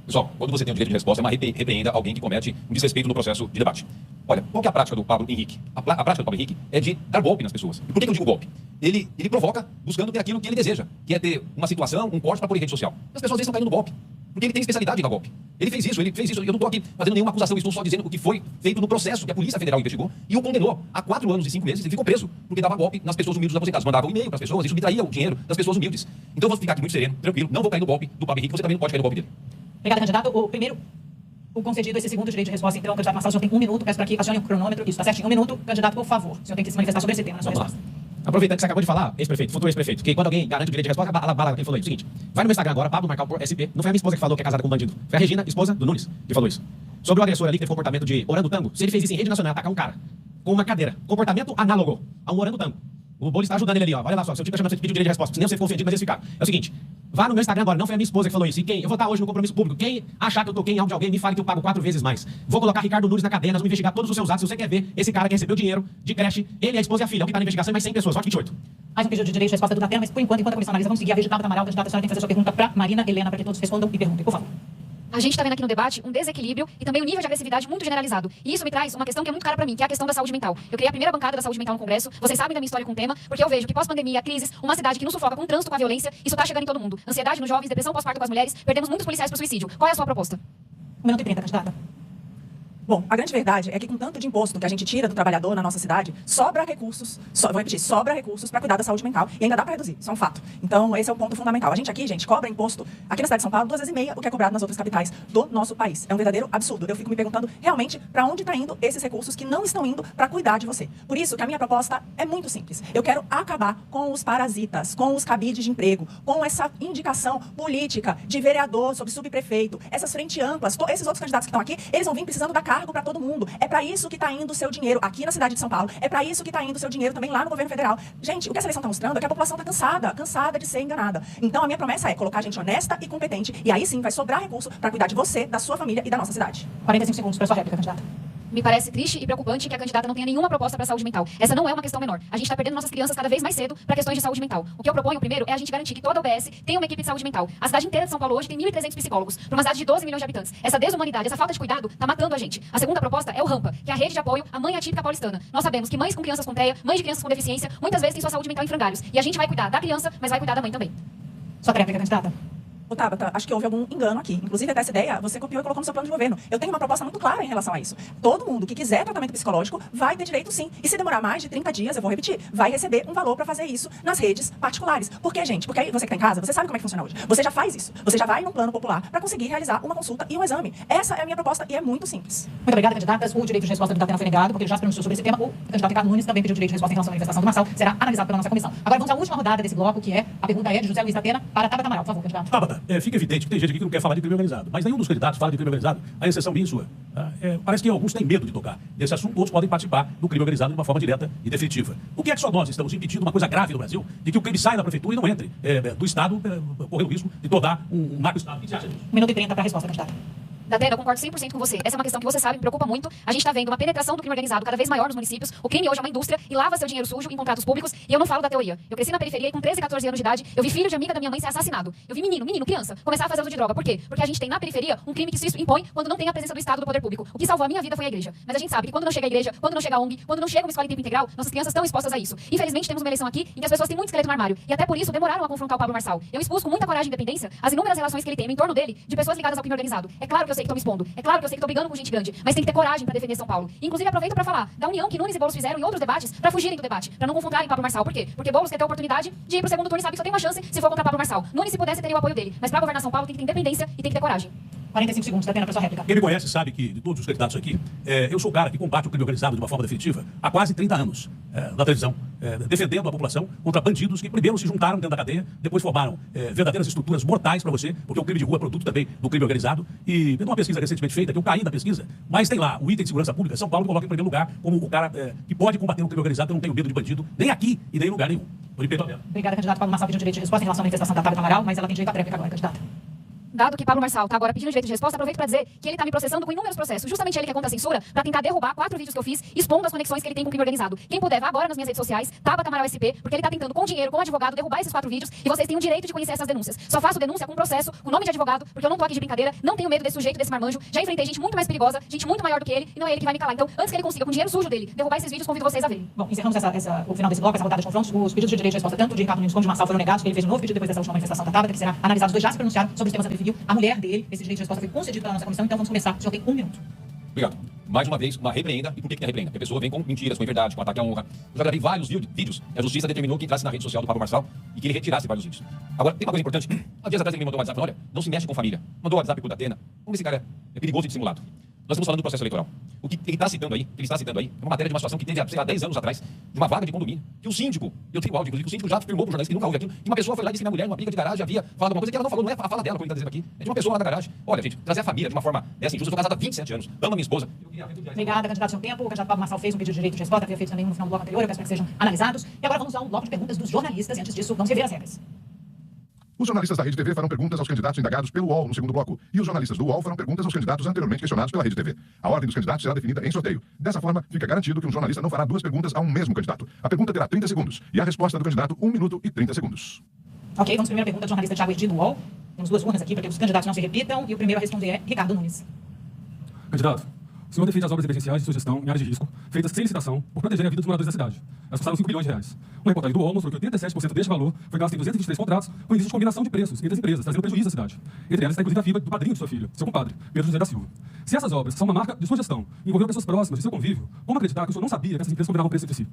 Pessoal, quando você tem o direito de resposta, é uma repreenda alguém que comete um desrespeito no processo de debate. Olha, qual que é a prática do Pablo Henrique? A prática do Pablo Henrique é de dar golpe nas pessoas. E por que eu digo golpe? Ele provoca buscando ter aquilo que ele deseja, que é ter uma situação, um corte para pôr em rede social. As pessoas às vezes estão caindo no golpe, porque ele tem especialidade em dar golpe. Ele fez isso. Eu não estou aqui fazendo nenhuma acusação, estou só dizendo o que foi feito no processo que a Polícia Federal investigou e o condenou a 4 anos e 5 meses. Ele ficou preso porque dava golpe nas pessoas humildes aposentadas. Mandava um e-mail para as pessoas e subtraía o dinheiro das pessoas humildes. Então eu vou ficar aqui muito sereno, tranquilo, não vou cair no golpe do Pablo Henrique, você também não pode cair no golpe dele. Obrigada, candidato. O concedido esse segundo direito de resposta, então, candidato Marçal, o senhor tem 1 minuto. Peço para que acione o cronômetro. Isso, está certinho. 1 minuto. Candidato, por favor. O senhor tem que se manifestar sobre esse tema na sua resposta. Aproveitando que você acabou de falar, ex-prefeito, futuro ex-prefeito, que quando alguém garante o direito de resposta, a bala quem falou isso. Seguinte, vai no meu Instagram agora, Pablo Marcal por SP. Não foi a minha esposa que falou que é casada com um bandido. Foi a Regina, esposa do Nunes, que falou isso. Sobre o agressor ali que teve comportamento de orangotango, se ele fez isso em rede nacional, atacar um cara com uma cadeira, comportamento análogo a um orangotango. O Bolo está ajudando ele ali, ó. Olha lá só, seu tipo tá chamando você de pedir o direito de resposta. Nem você ficou ofendido, mas eles ficaram. É o seguinte, vá no meu Instagram agora, não foi a minha esposa que falou isso. E quem? Eu vou estar hoje no compromisso público. Quem achar que eu toquei em algo de alguém, me fale que eu pago 4 vezes mais. Vou colocar Ricardo Nunes na cadeia, nós vamos investigar todos os seus atos. Se você quer ver esse cara que recebeu dinheiro de creche, ele, a esposa e a filha, é o que está na investigação, e mais 100 pessoas, vote 28. Mais um pedido de direito de resposta do Datena, mas por enquanto a comissão analisa, vamos seguir a vez de Tabata Amaral, candidata, a senhora tem que fazer sua pergunta para Marina Helena, para que todos respondam e perguntem, por favor. A gente está vendo aqui no debate um desequilíbrio e também um nível de agressividade muito generalizado. E isso me traz uma questão que é muito cara para mim, que é a questão da saúde mental. Eu criei a primeira bancada da saúde mental no Congresso, vocês sabem da minha história com o tema, porque eu vejo que pós-pandemia, crises, uma cidade que não sufoca com o trânsito, com a violência, isso está chegando em todo mundo. Ansiedade nos jovens, depressão pós-parto com as mulheres, perdemos muitos policiais para o suicídio. Qual é a sua proposta? 1 minuto e 30, candidata. Bom, a grande verdade é que com tanto de imposto que a gente tira do trabalhador na nossa cidade, sobra recursos, vou repetir, sobra recursos para cuidar da saúde mental e ainda dá para reduzir, isso é um fato. Então, esse é o ponto fundamental. A gente aqui, gente, cobra imposto aqui na cidade de São Paulo 2 vezes e meia o que é cobrado nas outras capitais do nosso país. É um verdadeiro absurdo. Eu fico me perguntando realmente para onde está indo esses recursos que não estão indo para cuidar de você. Por isso que a minha proposta é muito simples. Eu quero acabar com os parasitas, com os cabides de emprego, com essa indicação política de vereador sobre subprefeito, essas frentes amplas, esses outros candidatos que estão aqui, eles vão vir precisando dar cargo para todo mundo. É para isso que está indo o seu dinheiro aqui na cidade de São Paulo. É para isso que está indo o seu dinheiro também lá no governo federal. Gente, o que essa eleição está mostrando é que a população está cansada de ser enganada. Então, a minha promessa é colocar gente honesta e competente. E aí sim vai sobrar recurso para cuidar de você, da sua família e da nossa cidade. 45 segundos para sua réplica, candidata. Me parece triste e preocupante que a candidata não tenha nenhuma proposta para a saúde mental. Essa não é uma questão menor. A gente está perdendo nossas crianças cada vez mais cedo para questões de saúde mental. O que eu proponho primeiro é a gente garantir que toda UBS tenha uma equipe de saúde mental. A cidade inteira de São Paulo hoje tem 1.300 psicólogos, para uma cidade de 12 milhões de habitantes. Essa desumanidade, essa falta de cuidado está matando a gente. A segunda proposta é o RAMPA, que é a rede de apoio à mãe atípica paulistana. Nós sabemos que mães com crianças com TEA, mães de crianças com deficiência, muitas vezes têm sua saúde mental em frangalhos. E a gente vai cuidar da criança, mas vai cuidar da mãe também. Sua réplica, candidata. Ô, Tabata, acho que houve algum engano aqui. Inclusive, até essa ideia você copiou e colocou no seu plano de governo. Eu tenho uma proposta muito clara em relação a isso. Todo mundo que quiser tratamento psicológico vai ter direito sim. E se demorar mais de 30 dias, eu vou repetir, vai receber um valor para fazer isso nas redes particulares. Por quê, gente? Porque aí você que está em casa, você sabe como é que funciona hoje. Você já faz isso. Você já vai num plano popular para conseguir realizar uma consulta e um exame. Essa é a minha proposta e é muito simples. Muito obrigada, candidatas. O direito de resposta do Datena foi negado, porque ele já se pronunciou sobre esse tema. O candidato Ricardo Nunes também pediu direito de resposta em relação à manifestação do Marçal. Será analisado pela nossa comissão. Agora vamos à última rodada desse bloco, que é a pergunta de José Luiz Datena para Tabata Amaral. Por favor, candidato. Tabata, fica evidente que tem gente aqui que não quer falar de crime organizado, mas nenhum dos candidatos fala de crime organizado, a exceção minha e sua. Parece que alguns têm medo de tocar nesse assunto, outros podem participar do crime organizado de uma forma direta e definitiva. O que é que só nós estamos impedindo uma coisa grave no Brasil, de que o crime saia da prefeitura e não entre do Estado, correndo o risco de tornar um macro-Estado? O que você acha disso? 1 minuto e 30 para a resposta, candidato. Datena, eu concordo 100% com você. Essa é uma questão que você sabe, me preocupa muito. A gente está vendo uma penetração do crime organizado cada vez maior nos municípios. O crime hoje é uma indústria e lava seu dinheiro sujo em contratos públicos. E eu não falo da teoria. Eu cresci na periferia e com 13, 14 anos de idade, eu vi filho de amiga da minha mãe ser assassinado. Eu vi menino, criança, começar a fazer uso de droga. Por quê? Porque a gente tem na periferia um crime que se impõe quando não tem a presença do Estado, do poder público. O que salvou a minha vida foi a igreja. Mas a gente sabe que quando não chega a igreja, quando não chega a ONG, quando não chega uma escola em tempo integral, nossas crianças estão expostas a isso. Infelizmente, temos uma eleição aqui em que as pessoas têm muito esqueleto no armário. E até por isso demoraram a confrontar o Pablo Marçal. Eu expus com muita coragem e independência as inúmeras relações que ele tem no entorno dele de pessoas ligadas ao crime organizado. É claro que eu sei que estão me expondo. É claro que eu sei que estou brigando com gente grande, mas tem que ter coragem para defender São Paulo. Inclusive, aproveito para falar da união que Nunes e Boulos fizeram em outros debates para fugirem do debate, para não confrontarem Pablo Marçal. Por quê? Porque Boulos quer ter a oportunidade de ir pro segundo turno e sabe que só tem uma chance se for contra Pablo Marçal. Nunes, se pudesse, teria o apoio dele. Mas para governar São Paulo tem que ter independência e tem que ter coragem. 45 segundos, Datena, para sua réplica. Quem me conhece sabe que, de todos os candidatos aqui, eu sou o cara que combate o crime organizado de uma forma definitiva há quase 30 anos na televisão, defendendo a população contra bandidos que primeiro se juntaram dentro da cadeia, depois formaram verdadeiras estruturas mortais para você, porque o crime de rua é produto também do crime organizado. E tem uma pesquisa recentemente feita, que eu caí na pesquisa, mas tem lá o item de segurança pública. São Paulo coloca em primeiro lugar como o cara que pode combater o crime organizado, que eu não tenho medo de bandido, nem aqui e nem em lugar nenhum. Obrigada, candidato. Pablo Marçal pediu direito de resposta em relação à manifestação da Tabata Amaral, mas ela tem direito à tréplica agora, candidata. Dado que Pablo Marçal está agora pedindo direito de resposta, aproveito para dizer que ele está me processando com inúmeros processos. Justamente ele que é contra a censura, para tentar derrubar 4 vídeos que eu fiz, expondo as conexões que ele tem com o crime organizado. Quem puder, vá agora nas minhas redes sociais, Tabata Amaral SP, porque ele está tentando, com dinheiro, com advogado, derrubar esses 4 vídeos e vocês têm o direito de conhecer essas denúncias. Só faço denúncia com processo, com nome de advogado, porque eu não tô aqui de brincadeira, não tenho medo desse sujeito, desse marmanjo. Já enfrentei gente muito mais perigosa, gente muito maior do que ele, e não é ele que vai me calar. Então, antes que ele consiga, com o dinheiro sujo dele, derrubar esses vídeos, convido vocês a verem. Bom, encerramos o final desse bloco, essa rodada de confrontos. Os pedidos de direito de resposta, tanto de Ricardo Nunes como de Marçal, foram negados, que ele fez um novo pedido depois dessa última manifestação da Tabata, que será analisado. Os dois já se pronunciaram sobre os temas da preferiu. A mulher dele, esse direito de resposta foi concedido pela nossa comissão, então vamos começar. O senhor tem 1 minuto. Obrigado. Mais uma vez, uma repreenda. E por que tem a repreenda? Porque a pessoa vem com mentiras, com inverdade, com ataque à honra. Eu já gravei vários vídeos. A justiça determinou que entrasse na rede social do Pablo Marçal e que ele retirasse vários vídeos. Agora, tem uma coisa importante. Há dias atrás ele me mandou um WhatsApp. Olha, não se mexe com família. Mandou um WhatsApp pro Datena. Vamos ver se esse cara é perigoso e dissimulado. Nós estamos falando do processo eleitoral. O que ele está citando aí, é uma matéria de uma situação que teve, sei lá, 10 anos atrás, de uma vaga de condomínio, que o síndico, eu tenho áudio, inclusive, que o síndico já afirmou para o jornalista que nunca houve aquilo, e uma pessoa foi lá e disse que minha mulher, numa briga de garagem, havia falado uma coisa que ela não falou, não é a fala dela, como ele está dizendo aqui, é de uma pessoa lá da garagem. Olha, gente, trazer a família de uma forma dessa injusta, eu sou casada há 27 anos, amo a minha esposa. Obrigada, candidato, seu tempo. O candidato Pablo Marçal fez um pedido de direito de resposta, havia feito também no final do bloco anterior, eu peço para que sejam analisados. E agora vamos ao bloco de perguntas dos jornalistas, e antes disso, vamos rever as regras. Os jornalistas da Rede TV farão perguntas aos candidatos indagados pelo UOL no segundo bloco, e os jornalistas do UOL farão perguntas aos candidatos anteriormente questionados pela Rede TV. A ordem dos candidatos será definida em sorteio. Dessa forma, fica garantido que um jornalista não fará duas perguntas a um mesmo candidato. A pergunta terá 30 segundos, e a resposta do candidato 1 minuto e 30 segundos. Ok, vamos à primeira pergunta do jornalista Thiago Erdi, do UOL. Temos duas urnas aqui para que os candidatos não se repitam, e o primeiro a responder é Ricardo Nunes. Candidato, o senhor defende as obras emergenciais de sua gestão em áreas de risco, feitas sem licitação, por protegerem a vida dos moradores da cidade. Elas custaram 5 bilhões de reais. Uma reportagem do UOL mostrou que 87% deste valor foi gasto em 223 contratos, com existe combinação de preços entre as empresas, trazendo prejuízo à cidade. Entre elas está inclusive a FIBA do padrinho de sua filha, seu compadre, Pedro José da Silva. Se essas obras são uma marca de sua gestão e envolveram pessoas próximas de seu convívio, como acreditar que o senhor não sabia que essas empresas combinavam preço entre si?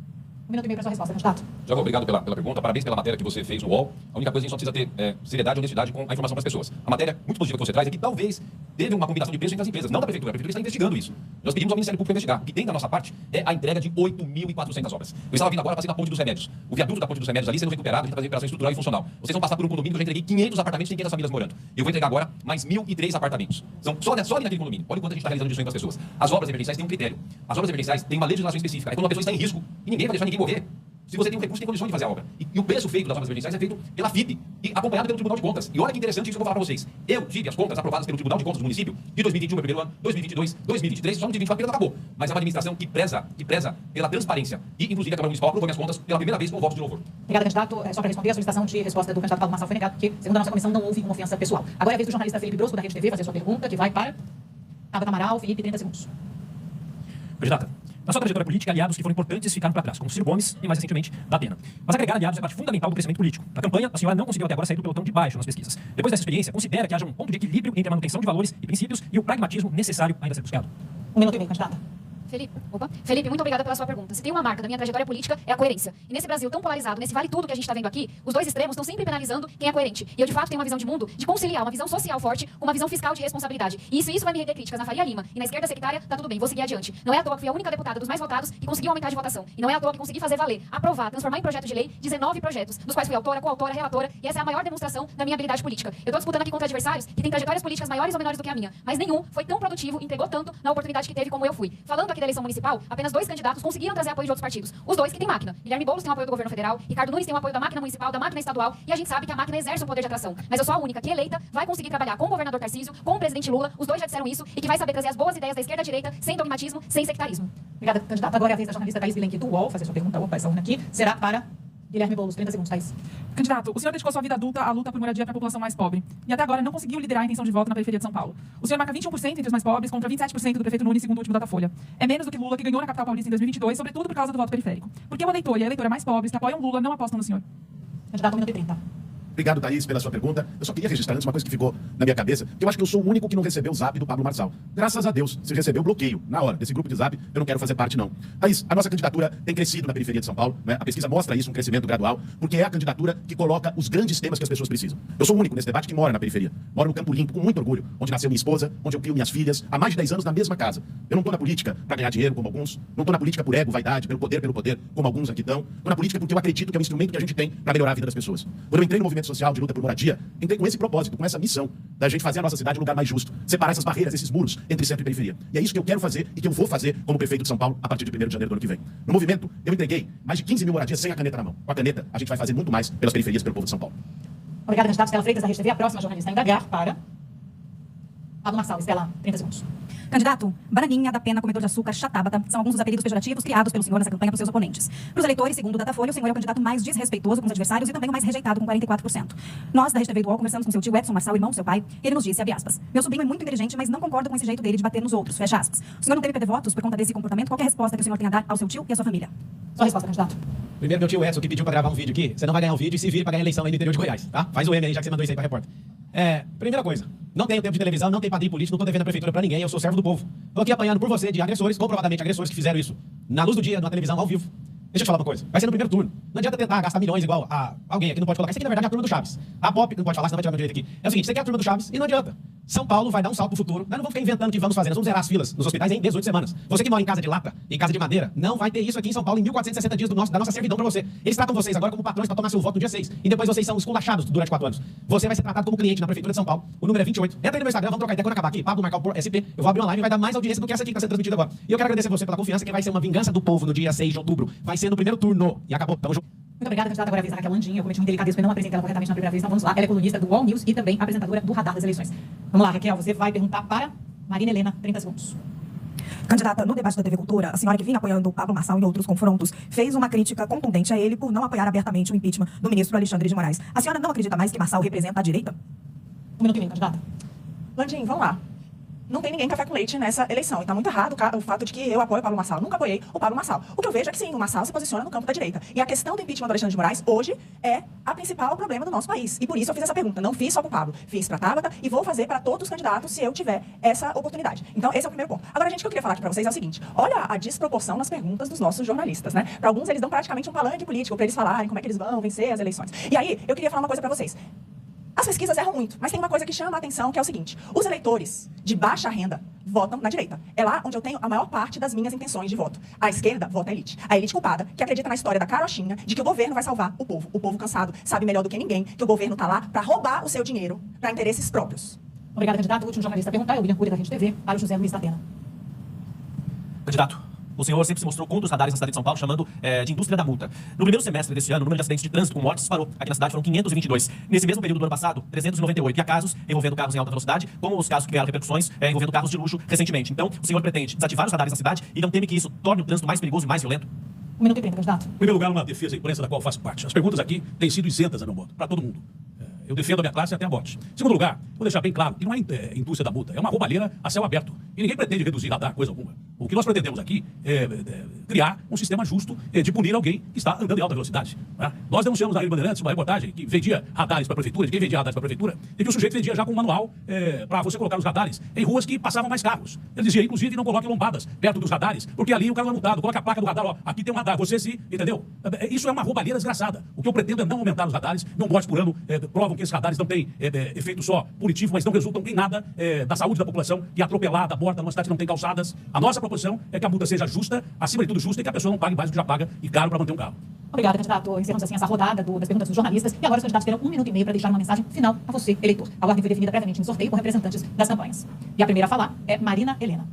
1 minuto e meio para sua resposta, candidato. Tiago, obrigado pela pergunta, parabéns pela matéria que você fez no UOL. A única coisa, a gente só precisa ter seriedade e honestidade com a informação para as pessoas. A matéria muito positiva que você traz é que talvez teve uma combinação de preço entre as empresas, não da prefeitura. A prefeitura está investigando isso. Nós pedimos ao Ministério Público para investigar. O que tem da nossa parte é a entrega de 8.400 obras. Eu estava vindo agora, passei na Ponte dos Remédios. O viaduto da Ponte dos Remédios ali sendo recuperado, a gente está fazendo recuperação estrutural e funcional. Vocês vão passar por um condomínio que eu já entreguei 500 apartamentos, tem 500 famílias morando. Eu vou entregar agora mais 1.003 apartamentos. São só ali naquele condomínio. Olha o quanto a gente está realizando de sonho para as pessoas. As obras emergenciais têm um critério. As obras emergenciais têm uma legislação específica. É quando uma pessoa está em risco e ninguém vai deixar ninguém morrer. Se você tem um recurso, tem condições de fazer a obra. E o preço feito das obras emergenciais é feito pela FIP e acompanhado pelo Tribunal de Contas. E olha que interessante isso que eu vou falar para vocês. Eu tive as contas aprovadas pelo Tribunal de Contas do município de 2021, primeiro ano, 2022, 2023, só no de 24 período acabou. Mas é uma administração que preza pela transparência. E, inclusive, a Câmara Municipal aprovou minhas contas pela primeira vez com o voto de louvor. Obrigada, candidato. Só para responder, a solicitação de resposta do candidato Pablo Marçal foi negada, porque, segundo a nossa comissão, não houve uma ofensa pessoal. Agora é a vez do jornalista Felipe Brosco, da Rede TV, fazer sua pergunta, que vai para Tabata Amaral. Felipe, 30 segundos. Candidata, na sua trajetória política, aliados que foram importantes ficaram para trás, como Ciro Gomes e, mais recentemente, da Atena. Mas agregar aliados é parte fundamental do crescimento político. Na campanha, a senhora não conseguiu até agora sair do pelotão de baixo nas pesquisas. Depois dessa experiência, considera que haja um ponto de equilíbrio entre a manutenção de valores e princípios e o pragmatismo necessário ainda a ser buscado? 1 minuto e meio, candidata. Felipe, muito obrigada pela sua pergunta. Se tem uma marca da minha trajetória política, é a coerência. E nesse Brasil tão polarizado, nesse vale tudo que a gente está vendo aqui, os dois extremos estão sempre penalizando quem é coerente. E eu, de fato, tenho uma visão de mundo de conciliar uma visão social forte com uma visão fiscal de responsabilidade. E isso vai me render críticas na Faria Lima e na esquerda sectária, tá tudo bem, vou seguir adiante. Não é à toa que fui a única deputada dos mais votados que conseguiu aumentar de votação. E não é à toa que consegui fazer valer, aprovar, transformar em projeto de lei 19 projetos, dos quais fui autora, coautora, relatora, e essa é a maior demonstração da minha habilidade política. Eu tô disputando aqui contra adversários que têm trajetórias políticas maiores ou menores do que a minha, mas nenhum foi tão produtivo, entregou tanto na oportunidade que teve como eu fui. Falando aqui da eleição municipal, apenas 2 candidatos conseguiram trazer apoio de outros partidos. Os dois que têm máquina. Guilherme Boulos tem o apoio do governo federal, Ricardo Nunes tem o apoio da máquina municipal, da máquina estadual, e a gente sabe que a máquina exerce um poder de atração. Mas eu sou a única que eleita vai conseguir trabalhar com o governador Tarcísio, com o presidente Lula, os dois já disseram isso, e que vai saber trazer as boas ideias da esquerda à direita, sem dogmatismo, sem sectarismo. Obrigada, candidata. Agora é a vez da jornalista Thaís Bilenque, do UOL, fazer sua pergunta. Opa, essa urna aqui será para Guilherme Boulos. 30 segundos, Thaís. Candidato, o senhor dedicou sua vida adulta à luta por moradia para a população mais pobre. E até agora não conseguiu liderar a intenção de voto na periferia de São Paulo. O senhor marca 21% entre os mais pobres contra 27% do prefeito Nunes, segundo o último Datafolha. É menos do que Lula, que ganhou na capital paulista em 2022, sobretudo por causa do voto periférico. Por que o eleitor e a eleitora mais pobres que apoiam Lula não apostam no senhor? Candidato, 1 minuto e 30. Obrigado, Thaís, pela sua pergunta. Eu só queria registrar antes uma coisa que ficou na minha cabeça, que eu acho que eu sou o único que não recebeu o zap do Pablo Marçal. Graças a Deus, se recebeu o bloqueio na hora desse grupo de zap, eu não quero fazer parte, não. Thaís, a nossa candidatura tem crescido na periferia de São Paulo, né? A pesquisa mostra isso, um crescimento gradual, porque é a candidatura que coloca os grandes temas que as pessoas precisam. Eu sou o único nesse debate que mora na periferia. Moro no Campo Limpo, com muito orgulho, onde nasceu minha esposa, onde eu crio minhas filhas, há mais de 10 anos na mesma casa. Eu não estou na política para ganhar dinheiro, como alguns. Não estou na política por ego, vaidade, pelo poder, como alguns aqui estão. Estou na política porque eu acredito que é um instrumento que a gente tem para melhorar a vida das pessoas. Quando eu entrei no movimento social de luta por moradia, entrei com esse propósito, com essa missão da gente fazer a nossa cidade um lugar mais justo, separar essas barreiras, esses muros entre centro e periferia. E é isso que eu quero fazer e que eu vou fazer como prefeito de São Paulo a partir de 1º de janeiro do ano que vem. No movimento, eu entreguei mais de 15 mil moradias sem a caneta na mão. Com a caneta, a gente vai fazer muito mais pelas periferias e pelo povo de São Paulo. Obrigada, candidato Estela Freitas, da Rede TV. A próxima jornalista a indagar para Pablo Marçal. Estela, 30 segundos. Candidato, bananinha, da pena, comedor de açúcar, chatábata, são alguns dos apelidos pejorativos criados pelo senhor nessa campanha para os seus oponentes. Para os eleitores, segundo o Datafolha, o senhor é o candidato mais desrespeitoso com os adversários e também o mais rejeitado, com 44%. Nós, da Rede TV do UOL, conversamos com seu tio Edson Marçal, irmão do seu pai, e ele nos disse, abre aspas, meu sobrinho é muito inteligente, mas não concordo com esse jeito dele de bater nos outros, fecha aspas. O senhor não teve votos por conta desse comportamento? Qual é a resposta que o senhor tem a dar ao seu tio e à sua família? Sua resposta, candidato. Primeiro, meu tio Edson, que pediu para gravar um vídeo aqui, você não vai ganhar um vídeo e se vire para ganhar eleição aí no interior de Goiás, tá? Faz o M aí, já que você mandou isso aí para repórter. Primeira coisa, não tenho tempo de televisão, não tenho padrinho político, não tô devendo a prefeitura para ninguém, eu sou servo do povo. Tô aqui apanhando por você de agressores, comprovadamente agressores que fizeram isso na luz do dia, na televisão, ao vivo. Deixa eu te falar uma coisa, vai ser no primeiro turno. Não adianta tentar gastar milhões igual a alguém aqui não pode colocar. Isso aqui, na verdade, é a turma do Chaves. A Pop não pode falar, senão vai tirar meu direito aqui. É o seguinte, você quer a turma do Chaves e não adianta. São Paulo vai dar um salto pro futuro. Nós não vamos ficar inventando o que vamos fazer. Nós vamos zerar as filas nos hospitais em 18 semanas. Você que mora em casa de lata e casa de madeira, não vai ter isso aqui em São Paulo em 1460 dias da nossa servidão para você. Eles tratam vocês agora como patrões para tomar seu voto no dia 6. E depois vocês são esculachados durante 4 anos. Você vai ser tratado como cliente na Prefeitura de São Paulo. O número é 28. Entra aí no meu Instagram, vamos trocar ideia quando acabar aqui. Pablo Marcal por SP. Eu vou abrir uma live e vai dar mais audiência do que essa aqui que está sendo transmitida agora. E eu quero agradecer você pela confiança, que vai ser uma vingança do povo no dia 6 de outubro. Vai ser no primeiro turno. E acabou. Tamo junto. Muito obrigada, candidata. Agora a vez da Raquel Landinha. Eu cometi uma indelicadeza porque não apresentei ela corretamente na primeira vez. Então vamos lá. Ela é colunista do All News e também apresentadora do Radar das Eleições. Vamos lá, Raquel. Você vai perguntar para Marina Helena, 30 segundos. Candidata, no debate da TV Cultura, a senhora que vinha apoiando o Pablo Marçal em outros confrontos, fez uma crítica contundente a ele por não apoiar abertamente o impeachment do ministro Alexandre de Moraes. A senhora não acredita mais que Marçal representa a direita? 1 minuto e meio, candidata. Landim, vamos lá. Não tem ninguém café com leite nessa eleição. E tá muito errado o fato de que eu apoio o Pablo Marçal. Nunca apoiei o Pablo Marçal. O que eu vejo é que sim, o Marçal se posiciona no campo da direita. E a questão do impeachment do Alexandre de Moraes hoje é a principal problema do nosso país. E por isso eu fiz essa pergunta. Não fiz só para o Pablo, fiz para a Tabata e vou fazer para todos os candidatos se eu tiver essa oportunidade. Então esse é o primeiro ponto. Agora, gente, o que eu queria falar aqui para vocês é o seguinte. Olha a desproporção nas perguntas dos nossos jornalistas, né? Para alguns eles dão praticamente um palanque político para eles falarem como é que eles vão vencer as eleições. E aí, eu queria falar uma coisa para vocês. As pesquisas erram muito, mas tem uma coisa que chama a atenção, que é o seguinte. Os eleitores de baixa renda votam na direita. É lá onde eu tenho a maior parte das minhas intenções de voto. A esquerda vota a elite. A elite culpada, que acredita na história da carochinha, de que o governo vai salvar o povo. O povo cansado sabe melhor do que ninguém que o governo tá lá para roubar o seu dinheiro para interesses próprios. Obrigada, candidato. O último jornalista a perguntar é o William Cury, da Rede TV, para o José Luiz da Atena. Candidato, o senhor sempre se mostrou contra os radares na cidade de São Paulo, chamando de indústria da multa. No primeiro semestre desse ano, o número de acidentes de trânsito com mortes disparou. Aqui na cidade foram 522. Nesse mesmo período do ano passado, 398. E há casos envolvendo carros em alta velocidade, como os casos que vieram repercussões envolvendo carros de luxo recentemente. Então, o senhor pretende desativar os radares na cidade e não teme que isso torne o trânsito mais perigoso e mais violento? 1 minuto e 30, candidato. Em primeiro lugar, uma defesa e imprensa da qual eu faço parte. As perguntas aqui têm sido isentas a meu modo, para todo mundo. Eu defendo a minha classe até a morte. Em segundo lugar, vou deixar bem claro que não é indústria da multa, é uma roubalheira a céu aberto. E ninguém pretende reduzir radar, coisa alguma. O que nós pretendemos aqui é criar um sistema justo de punir alguém que está andando em alta velocidade. Tá? Nós denunciamos na Rede Bandeirantes uma reportagem que vendia radares para a prefeitura, de quem vendia radares para a prefeitura, e que o sujeito vendia já com um manual para você colocar os radares em ruas que passavam mais carros. Ele dizia, inclusive, não coloque lombadas perto dos radares, porque ali o cara não é multado, coloca a placa do radar, ó, aqui tem um radar, você se, entendeu? Isso é uma roubalheira desgraçada. O que eu pretendo é não aumentar os radares, não mortes por ano provam que esses radares não têm efeito só punitivo, mas não resultam em nada da saúde da população, que é atropelada, morta numa cidade que não tem calçadas. A nossa proposição é que a multa seja justa, acima de tudo justa, e que a pessoa não pague mais do que já paga e caro para manter um carro. Obrigada, candidato. Encerramos assim essa rodada das perguntas dos jornalistas. E agora os candidatos terão 1 minuto e meio para deixar uma mensagem final a você, eleitor. A ordem foi definida previamente no sorteio por representantes das campanhas. E a primeira a falar é Marina Helena.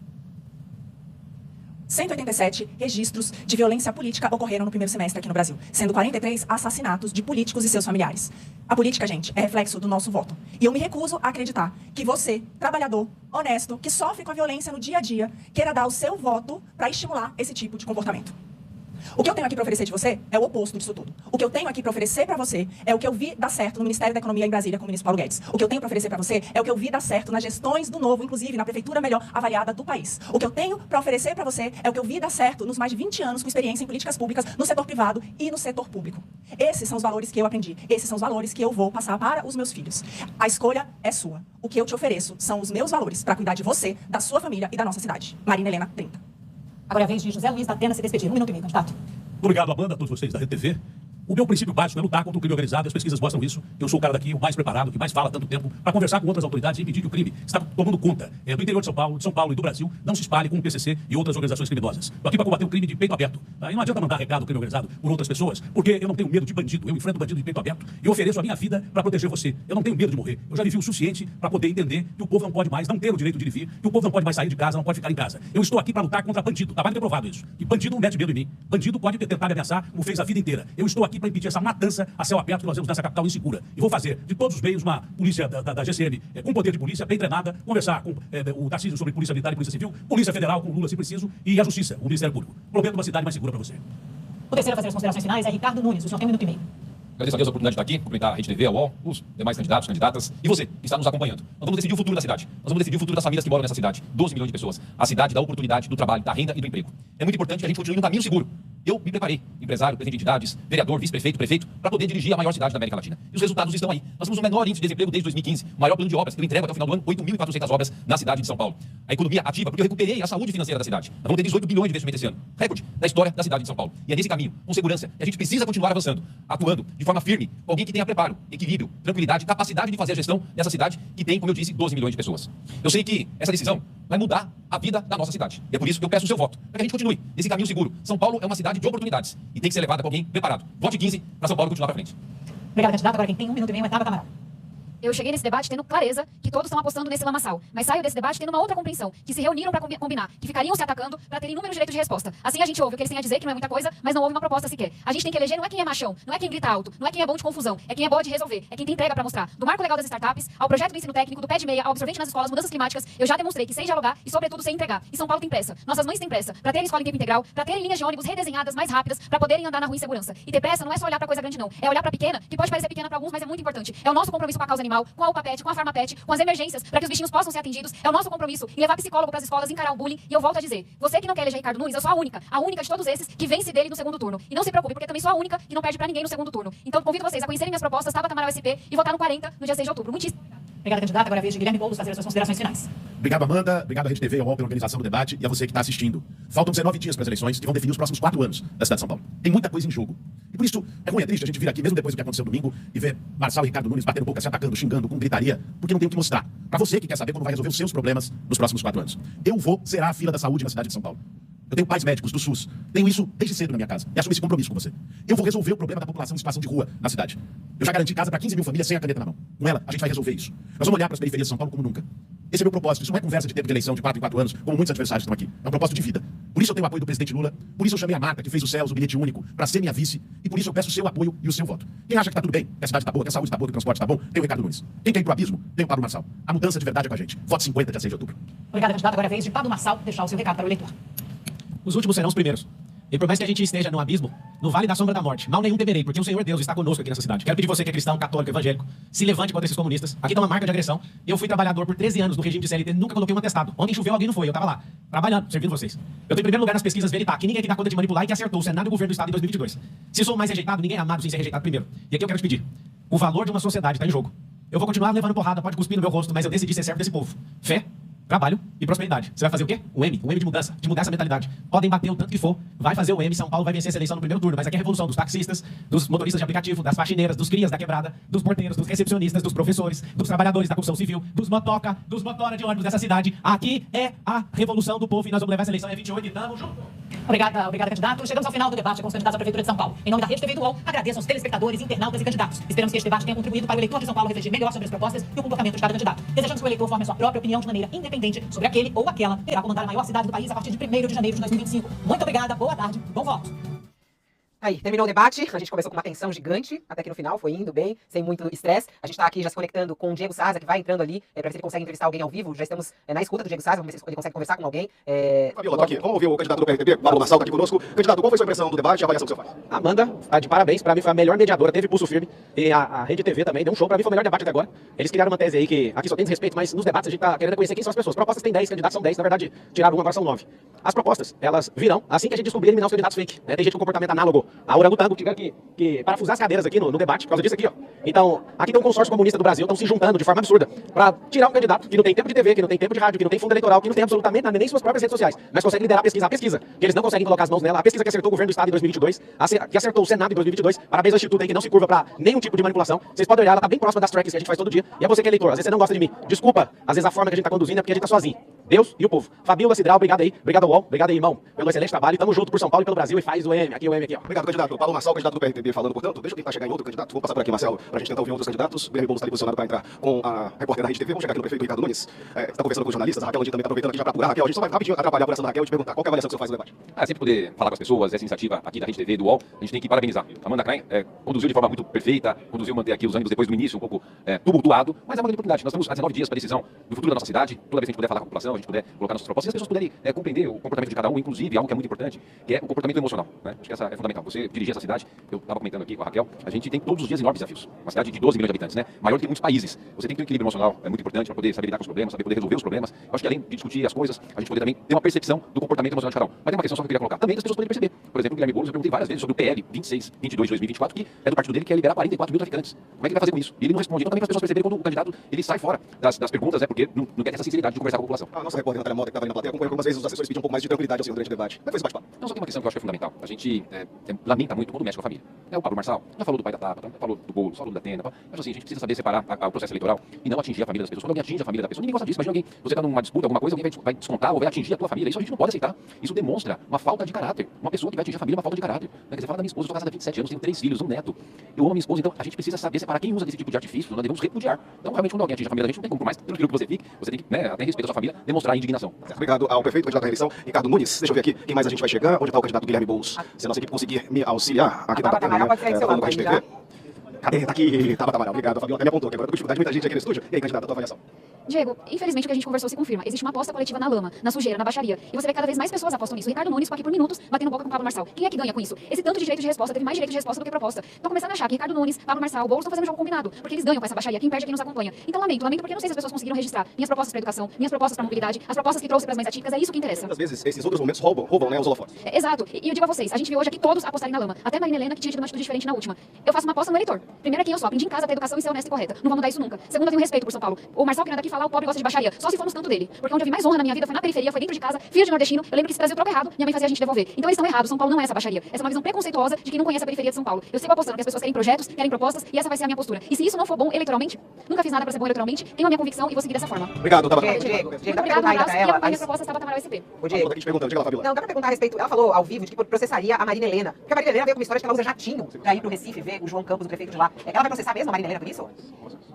187 registros de violência política ocorreram no primeiro semestre aqui no Brasil, sendo 43 assassinatos de políticos e seus familiares. A política, gente, é reflexo do nosso voto. E eu me recuso a acreditar que você, trabalhador, honesto, que sofre com a violência no dia a dia, queira dar o seu voto para estimular esse tipo de comportamento. O que eu tenho aqui para oferecer de você é o oposto disso tudo. O que eu tenho aqui para oferecer para você é o que eu vi dar certo no Ministério da Economia em Brasília com o ministro Paulo Guedes. O que eu tenho para oferecer para você é o que eu vi dar certo nas gestões do Novo, inclusive na prefeitura melhor avaliada do país. O que eu tenho para oferecer para você é o que eu vi dar certo nos mais de 20 anos com experiência em políticas públicas no setor privado e no setor público. Esses são os valores que eu aprendi. Esses são os valores que eu vou passar para os meus filhos. A escolha é sua. O que eu te ofereço são os meus valores para cuidar de você, da sua família e da nossa cidade. Marina Helena, 30. Agora é a vez de José Luiz da Atena se despedir. 1 minuto e meio, candidato. Obrigado, Amanda, a todos vocês da Rede TV. O meu princípio básico é lutar contra o crime organizado, as pesquisas mostram isso. Eu sou o cara daqui, o mais preparado, que mais fala há tanto tempo, para conversar com outras autoridades e impedir que o crime está tomando conta do interior de São Paulo e do Brasil, não se espalhe com o PCC e outras organizações criminosas. Estou aqui para combater o crime de peito aberto. E não adianta mandar recado do crime organizado por outras pessoas, porque eu não tenho medo de bandido. Eu enfrento bandido de peito aberto e ofereço a minha vida para proteger você. Eu não tenho medo de morrer. Eu já vivi o suficiente para poder entender que o povo não pode mais não ter o direito de vir, que o povo não pode mais sair de casa, não pode ficar em casa. Eu estou aqui para lutar contra bandido. Tá mais que provado isso. E bandido não mete medo em mim. Bandido pode tentar me ameaçar, como fez a vida inteira. Eu estou aqui para impedir essa matança a céu aberto que nós temos nessa capital insegura. E vou fazer de todos os meios uma polícia da GCM com poder de polícia, bem treinada, conversar com o Tarcísio sobre polícia militar e polícia civil, polícia federal com Lula se preciso e a justiça, o Ministério Público. Prometo uma cidade mais segura para você. O terceiro a fazer as considerações finais é Ricardo Nunes. O senhor tem 1 minuto e meio. Agradeço a Deus a oportunidade de estar aqui, cumprimentar a Rede TV, a UOL, os demais candidatos, candidatas e você que está nos acompanhando. Nós vamos decidir o futuro da cidade. Nós vamos decidir o futuro das famílias que moram nessa cidade. 12 milhões de pessoas. A cidade da oportunidade, do trabalho, da renda e do emprego. É muito importante que a gente continue no caminho seguro. Eu me preparei, empresário, presidente de entidades, vereador, vice-prefeito, prefeito, para poder dirigir a maior cidade da América Latina. E os resultados estão aí. Nós temos o menor índice de desemprego desde 2015, o maior plano de obras. Eu entrego até o final do ano 8.400 obras na cidade de São Paulo. A economia ativa, porque eu recuperei a saúde financeira da cidade. Nós vamos ter 18 bilhões de investimento esse ano. Recorde da história da cidade de São Paulo. E é nesse caminho, com segurança, que a gente precisa continuar avançando, atuando de forma firme, com alguém que tenha preparo, equilíbrio, tranquilidade, capacidade de fazer a gestão dessa cidade que tem, como eu disse, 12 milhões de pessoas. Eu sei que essa decisão vai mudar a vida da nossa cidade. E é por isso que eu peço o seu voto, para que a gente continue nesse caminho seguro. São Paulo é uma cidade de oportunidades e tem que ser levada por alguém preparado. Vote 15 para São Paulo continuar para frente. Obrigada, candidato. Agora quem tem 1 minuto e meio é Tabata Amaral. Eu cheguei nesse debate tendo clareza que todos estão apostando nesse lamaçal, mas saio desse debate tendo uma outra compreensão, que se reuniram para combinar, que ficariam se atacando para terem inúmeros direitos de resposta. Assim a gente ouve o que eles têm a dizer, que não é muita coisa, mas não houve uma proposta sequer. A gente tem que eleger não é quem é machão, não é quem grita alto, não é quem é bom de confusão, é quem é bom de resolver, é quem tem entrega para mostrar. Do marco legal das startups, ao projeto do ensino técnico, do pé de meia, ao absorvente nas escolas, mudanças climáticas, eu já demonstrei que sei dialogar e sobretudo sei entregar. E São Paulo tem pressa, nossas mães têm pressa, para terem escola em tempo integral, para terem linhas de ônibus redesenhadas mais rápidas, para poderem andar na rua em segurança. E ter pressa não é só olhar para coisa grande não, é olhar para pequena, que pode parecer pequena para alguns, mas é muito importante. É o nosso compromisso com a causa animal, com a UPAPET, com a Farmapet, com as emergências, para que os bichinhos possam ser atendidos. É o nosso compromisso em levar psicólogo para as escolas, encarar o bullying. E eu volto a dizer, você que não quer eleger Ricardo Nunes, eu sou a única de todos esses que vence dele no segundo turno. E não se preocupe, porque também sou a única que não perde para ninguém no segundo turno. Então convido vocês a conhecerem minhas propostas, Tabata Amaral SP, e votar no 40 no dia 6 de outubro. Muitíssimo. Obrigada, candidato. Agora é a vez de Guilherme Boulos fazer as suas considerações finais. Obrigado, Amanda. Obrigado à Rede TV, ao UOL pela organização do debate e a você que está assistindo. Faltam 19 dias para as eleições que vão definir os próximos 4 anos da cidade de São Paulo. Tem muita coisa em jogo. E por isso, é ruim, é triste a gente vir aqui, mesmo depois do que aconteceu domingo, e ver Marçal e Ricardo Nunes batendo boca, se atacando, xingando, com gritaria, porque não tem o que mostrar. Para você que quer saber como vai resolver os seus problemas nos próximos 4 anos. Eu vou zerar a fila da saúde na cidade de São Paulo. Eu tenho pais médicos do SUS. Tenho isso desde cedo na minha casa. E assumo esse compromisso com você. Eu vou resolver o problema da população em situação de rua na cidade. Eu já garanti casa para 15 mil famílias sem a caneta na mão. Com ela, a gente vai resolver isso. Nós vamos olhar para as periferias de São Paulo como nunca. Esse é meu propósito. Isso não é conversa de tempo de eleição de 4 em 4 anos, como muitos adversários estão aqui. É um propósito de vida. Por isso eu tenho o apoio do presidente Lula. Por isso eu chamei a Marta, que fez o CELS, o bilhete único, para ser minha vice. E por isso eu peço o seu apoio e o seu voto. Quem acha que tá tudo bem, que a cidade tá boa, que a saúde tá boa, que o transporte tá bom, tem o Ricardo Nunes. Quem quer ir pro abismo, tem o Pablo Marçal. A mudança de verdade é com a gente. Voto 50, dia 6 de outubro. Obrigada, candidato. Agora é a vez de Pablo Marçal deixar o seu recado para o eleitor. Os últimos serão os primeiros. E por mais que a gente esteja no abismo, no vale da sombra da morte, mal nenhum temerei, porque o Senhor Deus está conosco aqui nessa cidade. Quero pedir você que é cristão, católico, evangélico, se levante contra esses comunistas. Aqui tem uma marca de agressão. Eu fui trabalhador por 13 anos no regime de CLT, nunca coloquei um atestado. Ontem choveu, alguém não foi, eu tava lá, trabalhando, servindo vocês. Eu tô em primeiro lugar nas pesquisas Veritá, que ninguém aqui dá conta de manipular e que acertou o Senado e o governo do Estado em 2022. Se sou o mais rejeitado, ninguém é amado sem ser rejeitado primeiro. E aqui eu quero te pedir, o valor de uma sociedade está em jogo. Eu vou continuar levando porrada, pode cuspir no meu rosto, mas eu decidi ser servo desse povo. Fé, trabalho e prosperidade. Você vai fazer o quê? O M de mudança, de mudar essa mentalidade. Podem bater o tanto que for, vai fazer o M. São Paulo vai vencer essa eleição no primeiro turno, mas aqui é a revolução dos taxistas, dos motoristas de aplicativo, das faxineiras, dos crias da quebrada, dos porteiros, dos recepcionistas, dos professores, dos trabalhadores da construção civil, dos motoca, dos motora de ônibus dessa cidade. Aqui é a revolução do povo e nós vamos levar essa eleição, é 28 e tamo junto. Obrigada, candidato. Chegamos ao final do debate com os candidatos à Prefeitura de São Paulo. Em nome da Rede TV do UOL, agradeço aos telespectadores, internautas e candidatos. Esperamos que este debate tenha contribuído para o eleitor de São Paulo refletir melhor sobre as propostas e o comportamento de cada candidato. Desejamos que o eleitor forme a sua própria opinião de maneira independente sobre aquele ou aquela que irá comandar a maior cidade do país a partir de 1º de janeiro de 2025. Muito obrigada, boa tarde, bom voto. Aí, terminou o debate, a gente começou com uma tensão gigante, até que no final foi indo bem, sem muito estresse. A gente está aqui já se conectando com o Diego Sarza, que vai entrando ali, para ver se ele consegue entrevistar alguém ao vivo. Já estamos na escuta do Diego Sarza, vamos ver se ele consegue conversar com alguém. Fabiola, tô aqui. Vamos ouvir o candidato do PRTB, Pablo Marçal, tá aqui conosco. Candidato, qual foi a sua impressão do debate e a avaliação que você faz? Amanda, tá de parabéns, pra mim foi a melhor mediadora, teve pulso firme. E a Rede TV também deu um show, pra mim foi o melhor debate até agora. Eles criaram uma tese aí que aqui só tem desrespeito, mas nos debates a gente tá querendo conhecer quem são as pessoas. Propostas tem 10, candidatos são 10, na verdade tiraram um, agora são 9. As propostas, elas virão assim que a gente descobrir eliminar os candidatos fake. Né? Tem gente com comportamento análogo a orangotango, tiveram que parafusar as cadeiras aqui no debate, por causa disso aqui, ó. Então, aqui tem um consórcio comunista do Brasil, estão se juntando de forma absurda pra tirar um candidato que não tem tempo de TV, que não tem tempo de rádio, que não tem fundo eleitoral, que não tem absolutamente nada, nem suas próprias redes sociais, mas consegue liderar a pesquisa, que eles não conseguem colocar as mãos nela, a pesquisa que acertou o governo do Estado em 2022, que acertou o Senado em 2022, parabéns ao Instituto aí que não se curva pra nenhum tipo de manipulação. Vocês podem olhar, ela tá bem próxima das tracks que a gente faz todo dia, e é você que é eleitor, às vezes você não gosta de mim, desculpa, às vezes a forma que a gente tá conduzindo é porque a gente tá sozinho. Deus e o povo. Fabiola Cidral, obrigado aí, obrigado ao UOL, obrigado aí, irmão, pelo excelente trabalho, tamo junto por São Paulo e pelo Brasil e faz o M, aqui o M aqui, ó. Obrigado, candidato. Paulo Marçal, candidato do PRTB, falando, portanto, deixa eu tentar chegar em outro candidato. Vou passar por aqui, Marcelo, pra gente tentar ouvir outros candidatos. O Guilherme Boulos está ali posicionado para entrar com a repórter da Rede TV. Vamos chegar aqui no prefeito Ricardo Nunes. Está conversando com os jornalistas. A Raquel Andim também está aproveitando aqui já para apurar. Raquel, a gente só vai rapidinho atrapalhar por essa da Raquel e te perguntar qual que é a avaliação que você faz do debate. Sempre poder falar com as pessoas, essa iniciativa aqui da Rede TV, do UOL, a gente tem que parabenizar. Amanda Klein conduziu de forma muito perfeita, conduziu manter aqui os ânimos depois do início um pouco tumultuado, mas é uma grande oportunidade. Nós estamos há 19 dias para a decisão do futuro da nossa cidade. Toda vez que a gente puder falar com a população, gente puder colocar nossas propostas, e as pessoas puderem compreender o comportamento de cada um, inclusive algo que é muito importante, que é o comportamento emocional, né? Acho que essa é fundamental. Você dirigir essa cidade, eu estava comentando aqui com a Raquel, a gente tem todos os dias enormes desafios. Uma cidade de 12 milhões de habitantes, né? Maior do que muitos países. Você tem que ter um equilíbrio emocional, é muito importante para poder saber lidar com os problemas, saber poder resolver os problemas. Eu acho que além de discutir as coisas, a gente poder também ter uma percepção do comportamento emocional de cada um. Mas tem uma questão só que eu queria colocar, também das pessoas poderem perceber. Por exemplo, o Guilherme Boulos, eu perguntei várias vezes sobre o PL 2622 de 2024, que é do partido dele, que é liberar 44 mil traficantes. Como é que ele vai fazer com isso? E ele não responde. Então também para as pessoas perceberem quando o candidato ele sai fora das perguntas, né? Porque não quer ter essa sinceridade de conversar com a população. A nossa repórter Natália Mota, que estava aí na plateia, acompanhou algumas vezes os assessores pediam um pouco mais de tranquilidade assim, durante o debate. Como é que foi esse bate-papo? Não, só tem uma questão que eu acho que é fundamental. A gente lamenta muito quando mexe com a família. O Pablo Marçal já falou do pai da Tapa, já falou do Boulos, falou da Atena. Mas assim, a gente precisa saber separar o processo eleitoral e não atingir a família das pessoas. Quando alguém atinge a família da pessoa, ninguém gosta disso. Imagina alguém, você está numa disputa, alguma coisa, alguém vai descontar ou vai atingir a tua família. Isso a gente não pode aceitar. Isso demonstra uma falta de caráter. Uma pessoa que vai atingir a família é uma falta de caráter. Quer dizer, fala da minha esposa, eu estou casada há 27 anos, tenho 3 filhos, um neto. Eu amo a minha esposa, então a gente precisa saber separar quem usa desse tipo de artifício, nós devemos repudiar. Então, realmente, quando alguém atinge a família da gente, não tem como, por mais tranquilo que você fique, você tem que, até em respeito à sua família, demonstrar a indignação. Obrigado ao prefeito, candidato à reeleição, Ricardo Nunes. Deixa eu ver aqui quem mais a gente vai chegar. Onde está o candidato Guilherme Boulos? Se a nossa equipe conseguir me auxiliar, aqui está batendo, falando com a Rede TV. Cadê? Tá aqui, Tabata Amaral. Obrigado, a Fabiola até me apontou, que agora eu tô com dificuldade de muita gente aqui no estúdio. E aí, candidato, a tua avaliação? Diego, infelizmente o que a gente conversou se confirma. Existe uma aposta coletiva na lama, na sujeira, na baixaria. E você vê cada vez mais pessoas apostam nisso. O Ricardo Nunes ficou aqui por minutos batendo boca com o Pablo Marçal. Quem é que ganha com isso? Esse tanto de direito de resposta teve mais direito de resposta do que proposta. Estão começando a achar que Ricardo Nunes, Pablo Marçal, Boulos estão fazendo um jogo combinado. Porque eles ganham com essa baixaria. Quem perde é quem nos acompanha. Então lamento porque eu não sei se as pessoas conseguiram registrar minhas propostas para educação, minhas propostas para mobilidade, as propostas que trouxe para as mães atípicas. É isso que interessa. Às vezes, esses outros momentos roubam, né, os holofotes. Exato. E eu digo a vocês, a gente viu hoje aqui todos apostarem na lama. Até Marina Helena, que tinha tido uma atitude diferente na última. Eu faço uma aposta no eleitor. Primeiro é quem eu sou. Aprendi em casa a ter educação e ser honesta e correta. Não vou mudar isso nunca. Segundo, eu tenho respeito por São Paulo. O Marçal que não é daqui falar, o pobre gosta de baixaria. Só se for nos cantos dele. Porque onde eu vi mais honra na minha vida foi na periferia, foi dentro de casa, filho de nordestino. Eu lembro que esse Brasil troca errado, minha mãe fazia a gente devolver. Então eles estão errados, São Paulo não é essa baixaria. Essa é uma visão preconceituosa de quem não conhece a periferia de São Paulo. Eu sigo apostando que as pessoas querem projetos, querem propostas e essa vai ser a minha postura. E se isso não for bom eleitoralmente, nunca fiz nada para ser bom eleitoralmente, tenho a minha convicção e vou seguir dessa forma. Obrigado, Tabata. Diego, Muito obrigado, um abraço e acompanhe as propostas Tabata Amaral SP. Não, dá pra perguntar a respeito, ela falou ao vivo de que processaria a Marina Helena. Porque a Marina Helena veio com uma história de que ela usa jatinho pra ir pro Recife ver o João Campos, o prefeito de lá. Ela vai processar mesmo a Marina Helena por isso?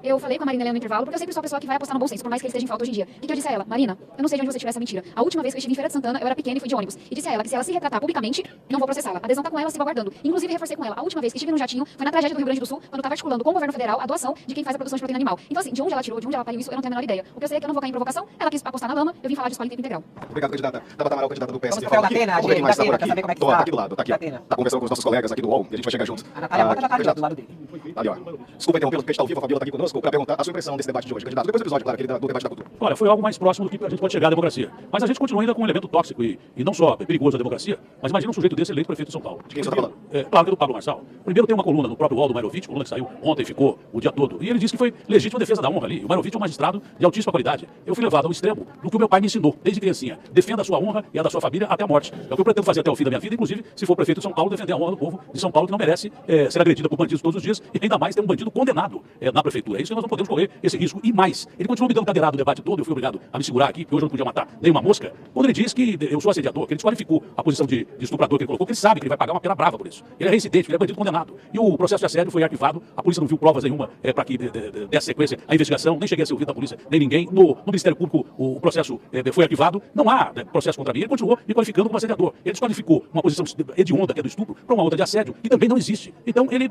Eu falei com a Marina Helena no intervalo, porque eu sempre sou a pessoa que vai apostar no bom senso, por mais que ele esteja em falta hoje em dia. O que eu disse a ela? Marina, eu não sei de onde você tirou essa mentira. A última vez que eu estive em Feira de Santana, eu era pequena e fui de ônibus. E disse a ela que se ela se retratar publicamente, não vou processá-la. A adesão tá com ela, se aguardando. Inclusive, reforcei com ela. A última vez que estive no jatinho foi na tragédia do Rio Grande do Sul, quando estava articulando com o governo federal a doação de quem faz a produção de proteína animal. Então, assim, de onde ela tirou, de onde ela pariu isso, eu não tenho a menor ideia. O que eu sei é que eu não vou cair em provocação, ela quis apostar na lama, eu vim falar de escola em tempo integral. Obrigado, candidata. Tabata Amaral, candidata do PSD. Vamos pro Atena, Quem mais está por aqui? saber como é que Tá está. aqui do lado, tá aqui. Tá conversando com os nossos colegas aqui do UOL, que a gente vai chegar junto. A Natália Mota já tá ali, do lado dele. Ali, ó. Desculpa interrompê-lo, porque a gente tá ao vivo, a Fabiola tá aqui conosco, para perguntar a sua impressão desse debate de hoje. Candidato, depois do episódio, claro, aquele do debate da cultura. Olha, foi algo mais próximo do que a gente pode chegar à democracia. Mas a gente continua ainda com um elemento tóxico e não só perigoso à democracia, mas imagina um sujeito desse eleito prefeito de São Paulo. De quem você está falando? Claro que é do Pablo Marçal. Primeiro tem uma coluna no próprio UOL do Mairovitch, coluna que saiu ontem e ficou o dia todo. E ele disse que foi legítima defesa da honra ali. O Mairovitch é um magistrado de altíssima qualidade. Eu fui levado ao extremo do que o meu pai me ensinou, desde criancinha. Defenda a sua honra e a da sua família até a morte. É o que eu pretendo fazer até o fim da minha vida, inclusive, se for prefeito de São Paulo, defender a honra do povo de São Paulo, que não merece ser agredida por bandidos todos os dias e ainda mais ter um bandido condenado na prefeitura. É isso que nós não podemos correr esse risco. E mais, ele continuou me dando cadeirado o debate todo, eu fui obrigado a me segurar aqui, porque hoje eu não podia matar nenhuma mosca, quando ele diz que eu sou assediador, que ele desqualificou a posição de estuprador que ele colocou, porque ele sabe que ele vai pagar uma pena brava por isso. Ele é reincidente, ele é bandido condenado. E o processo de assédio foi arquivado, a polícia não viu provas nenhuma para que desse sequência à investigação, nem cheguei a ser ouvido da polícia, nem ninguém. No Ministério Público o processo foi arquivado, não há processo contra mim, ele continuou me qualificando como assediador. Ele desqualificou uma posição hedionda, que é do estupro, para uma outra de assédio, e também não existe. Então ele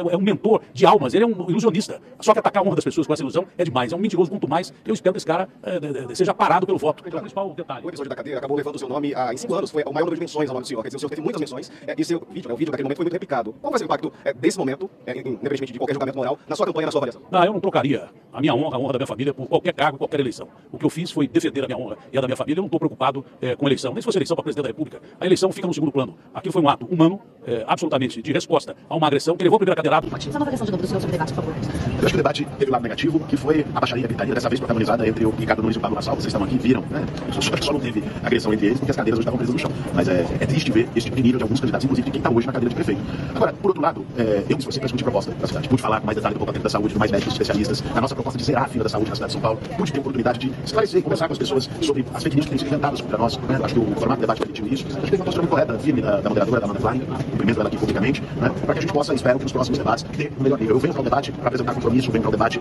é um mentor de almas, ele é um ilusionista. Só que atacar a honra das pessoas com essa ilusão é demais, é um mentiroso quanto mais. Eu espero que esse cara seja parado pelo voto. É o principal detalhe. O episódio da cadeia acabou levando o seu nome em 5 anos, foi o maior número de menções ao nome do senhor. Quer dizer, o senhor teve muitas menções e seu vídeo, o vídeo daquele momento foi muito replicado. Qual vai ser o impacto desse momento, independentemente de qualquer julgamento moral, na sua campanha, na sua avaliação? Eu não trocaria a minha honra, a honra da minha família, por qualquer cargo, qualquer eleição. O que eu fiz foi defender a minha honra e a da minha família. Eu não estou preocupado com eleição. Nem se fosse eleição para presidente da República, a eleição fica no segundo plano. Aquilo foi um ato humano, absolutamente de resposta a uma agressão que levou a primeira cadeirada. Só uma avaliação de novo do senhor sobre o debate, por favor. Eu acho que o debate teve um lado negativo, que foi a baixaria, a gritaria, dessa vez protagonizada entre o Ricardo Nunes e o Pablo Marçal. Vocês estavam aqui, viram, né? Só não teve agressão entre eles, porque as cadeiras hoje estavam presas no chão. Mas é triste ver esse tipo de nível de alguns candidatos, inclusive de quem está hoje na cadeira de prefeito. Agora, por outro lado, eu me esforcei para discutir proposta da cidade. Pude falar com mais detalhe do comportamento da saúde, de mais médicos especialistas, na nossa proposta de zerar a fila da saúde na cidade de São Paulo. Pude ter a oportunidade de esclarecer e conversar com as pessoas sobre as fake news que têm sido inventadas contra nós. Né? Acho que o formato de debate permitiu isso. Acho que teve uma postura muito correta, firme da moderadora, da Amanda Klein, cumprimento dela aqui publicamente, né? Para que a gente possa, espero que nos próximos debates, ter um melhor nível. Eu venho para o debate para apresentar compromisso, venho para o debate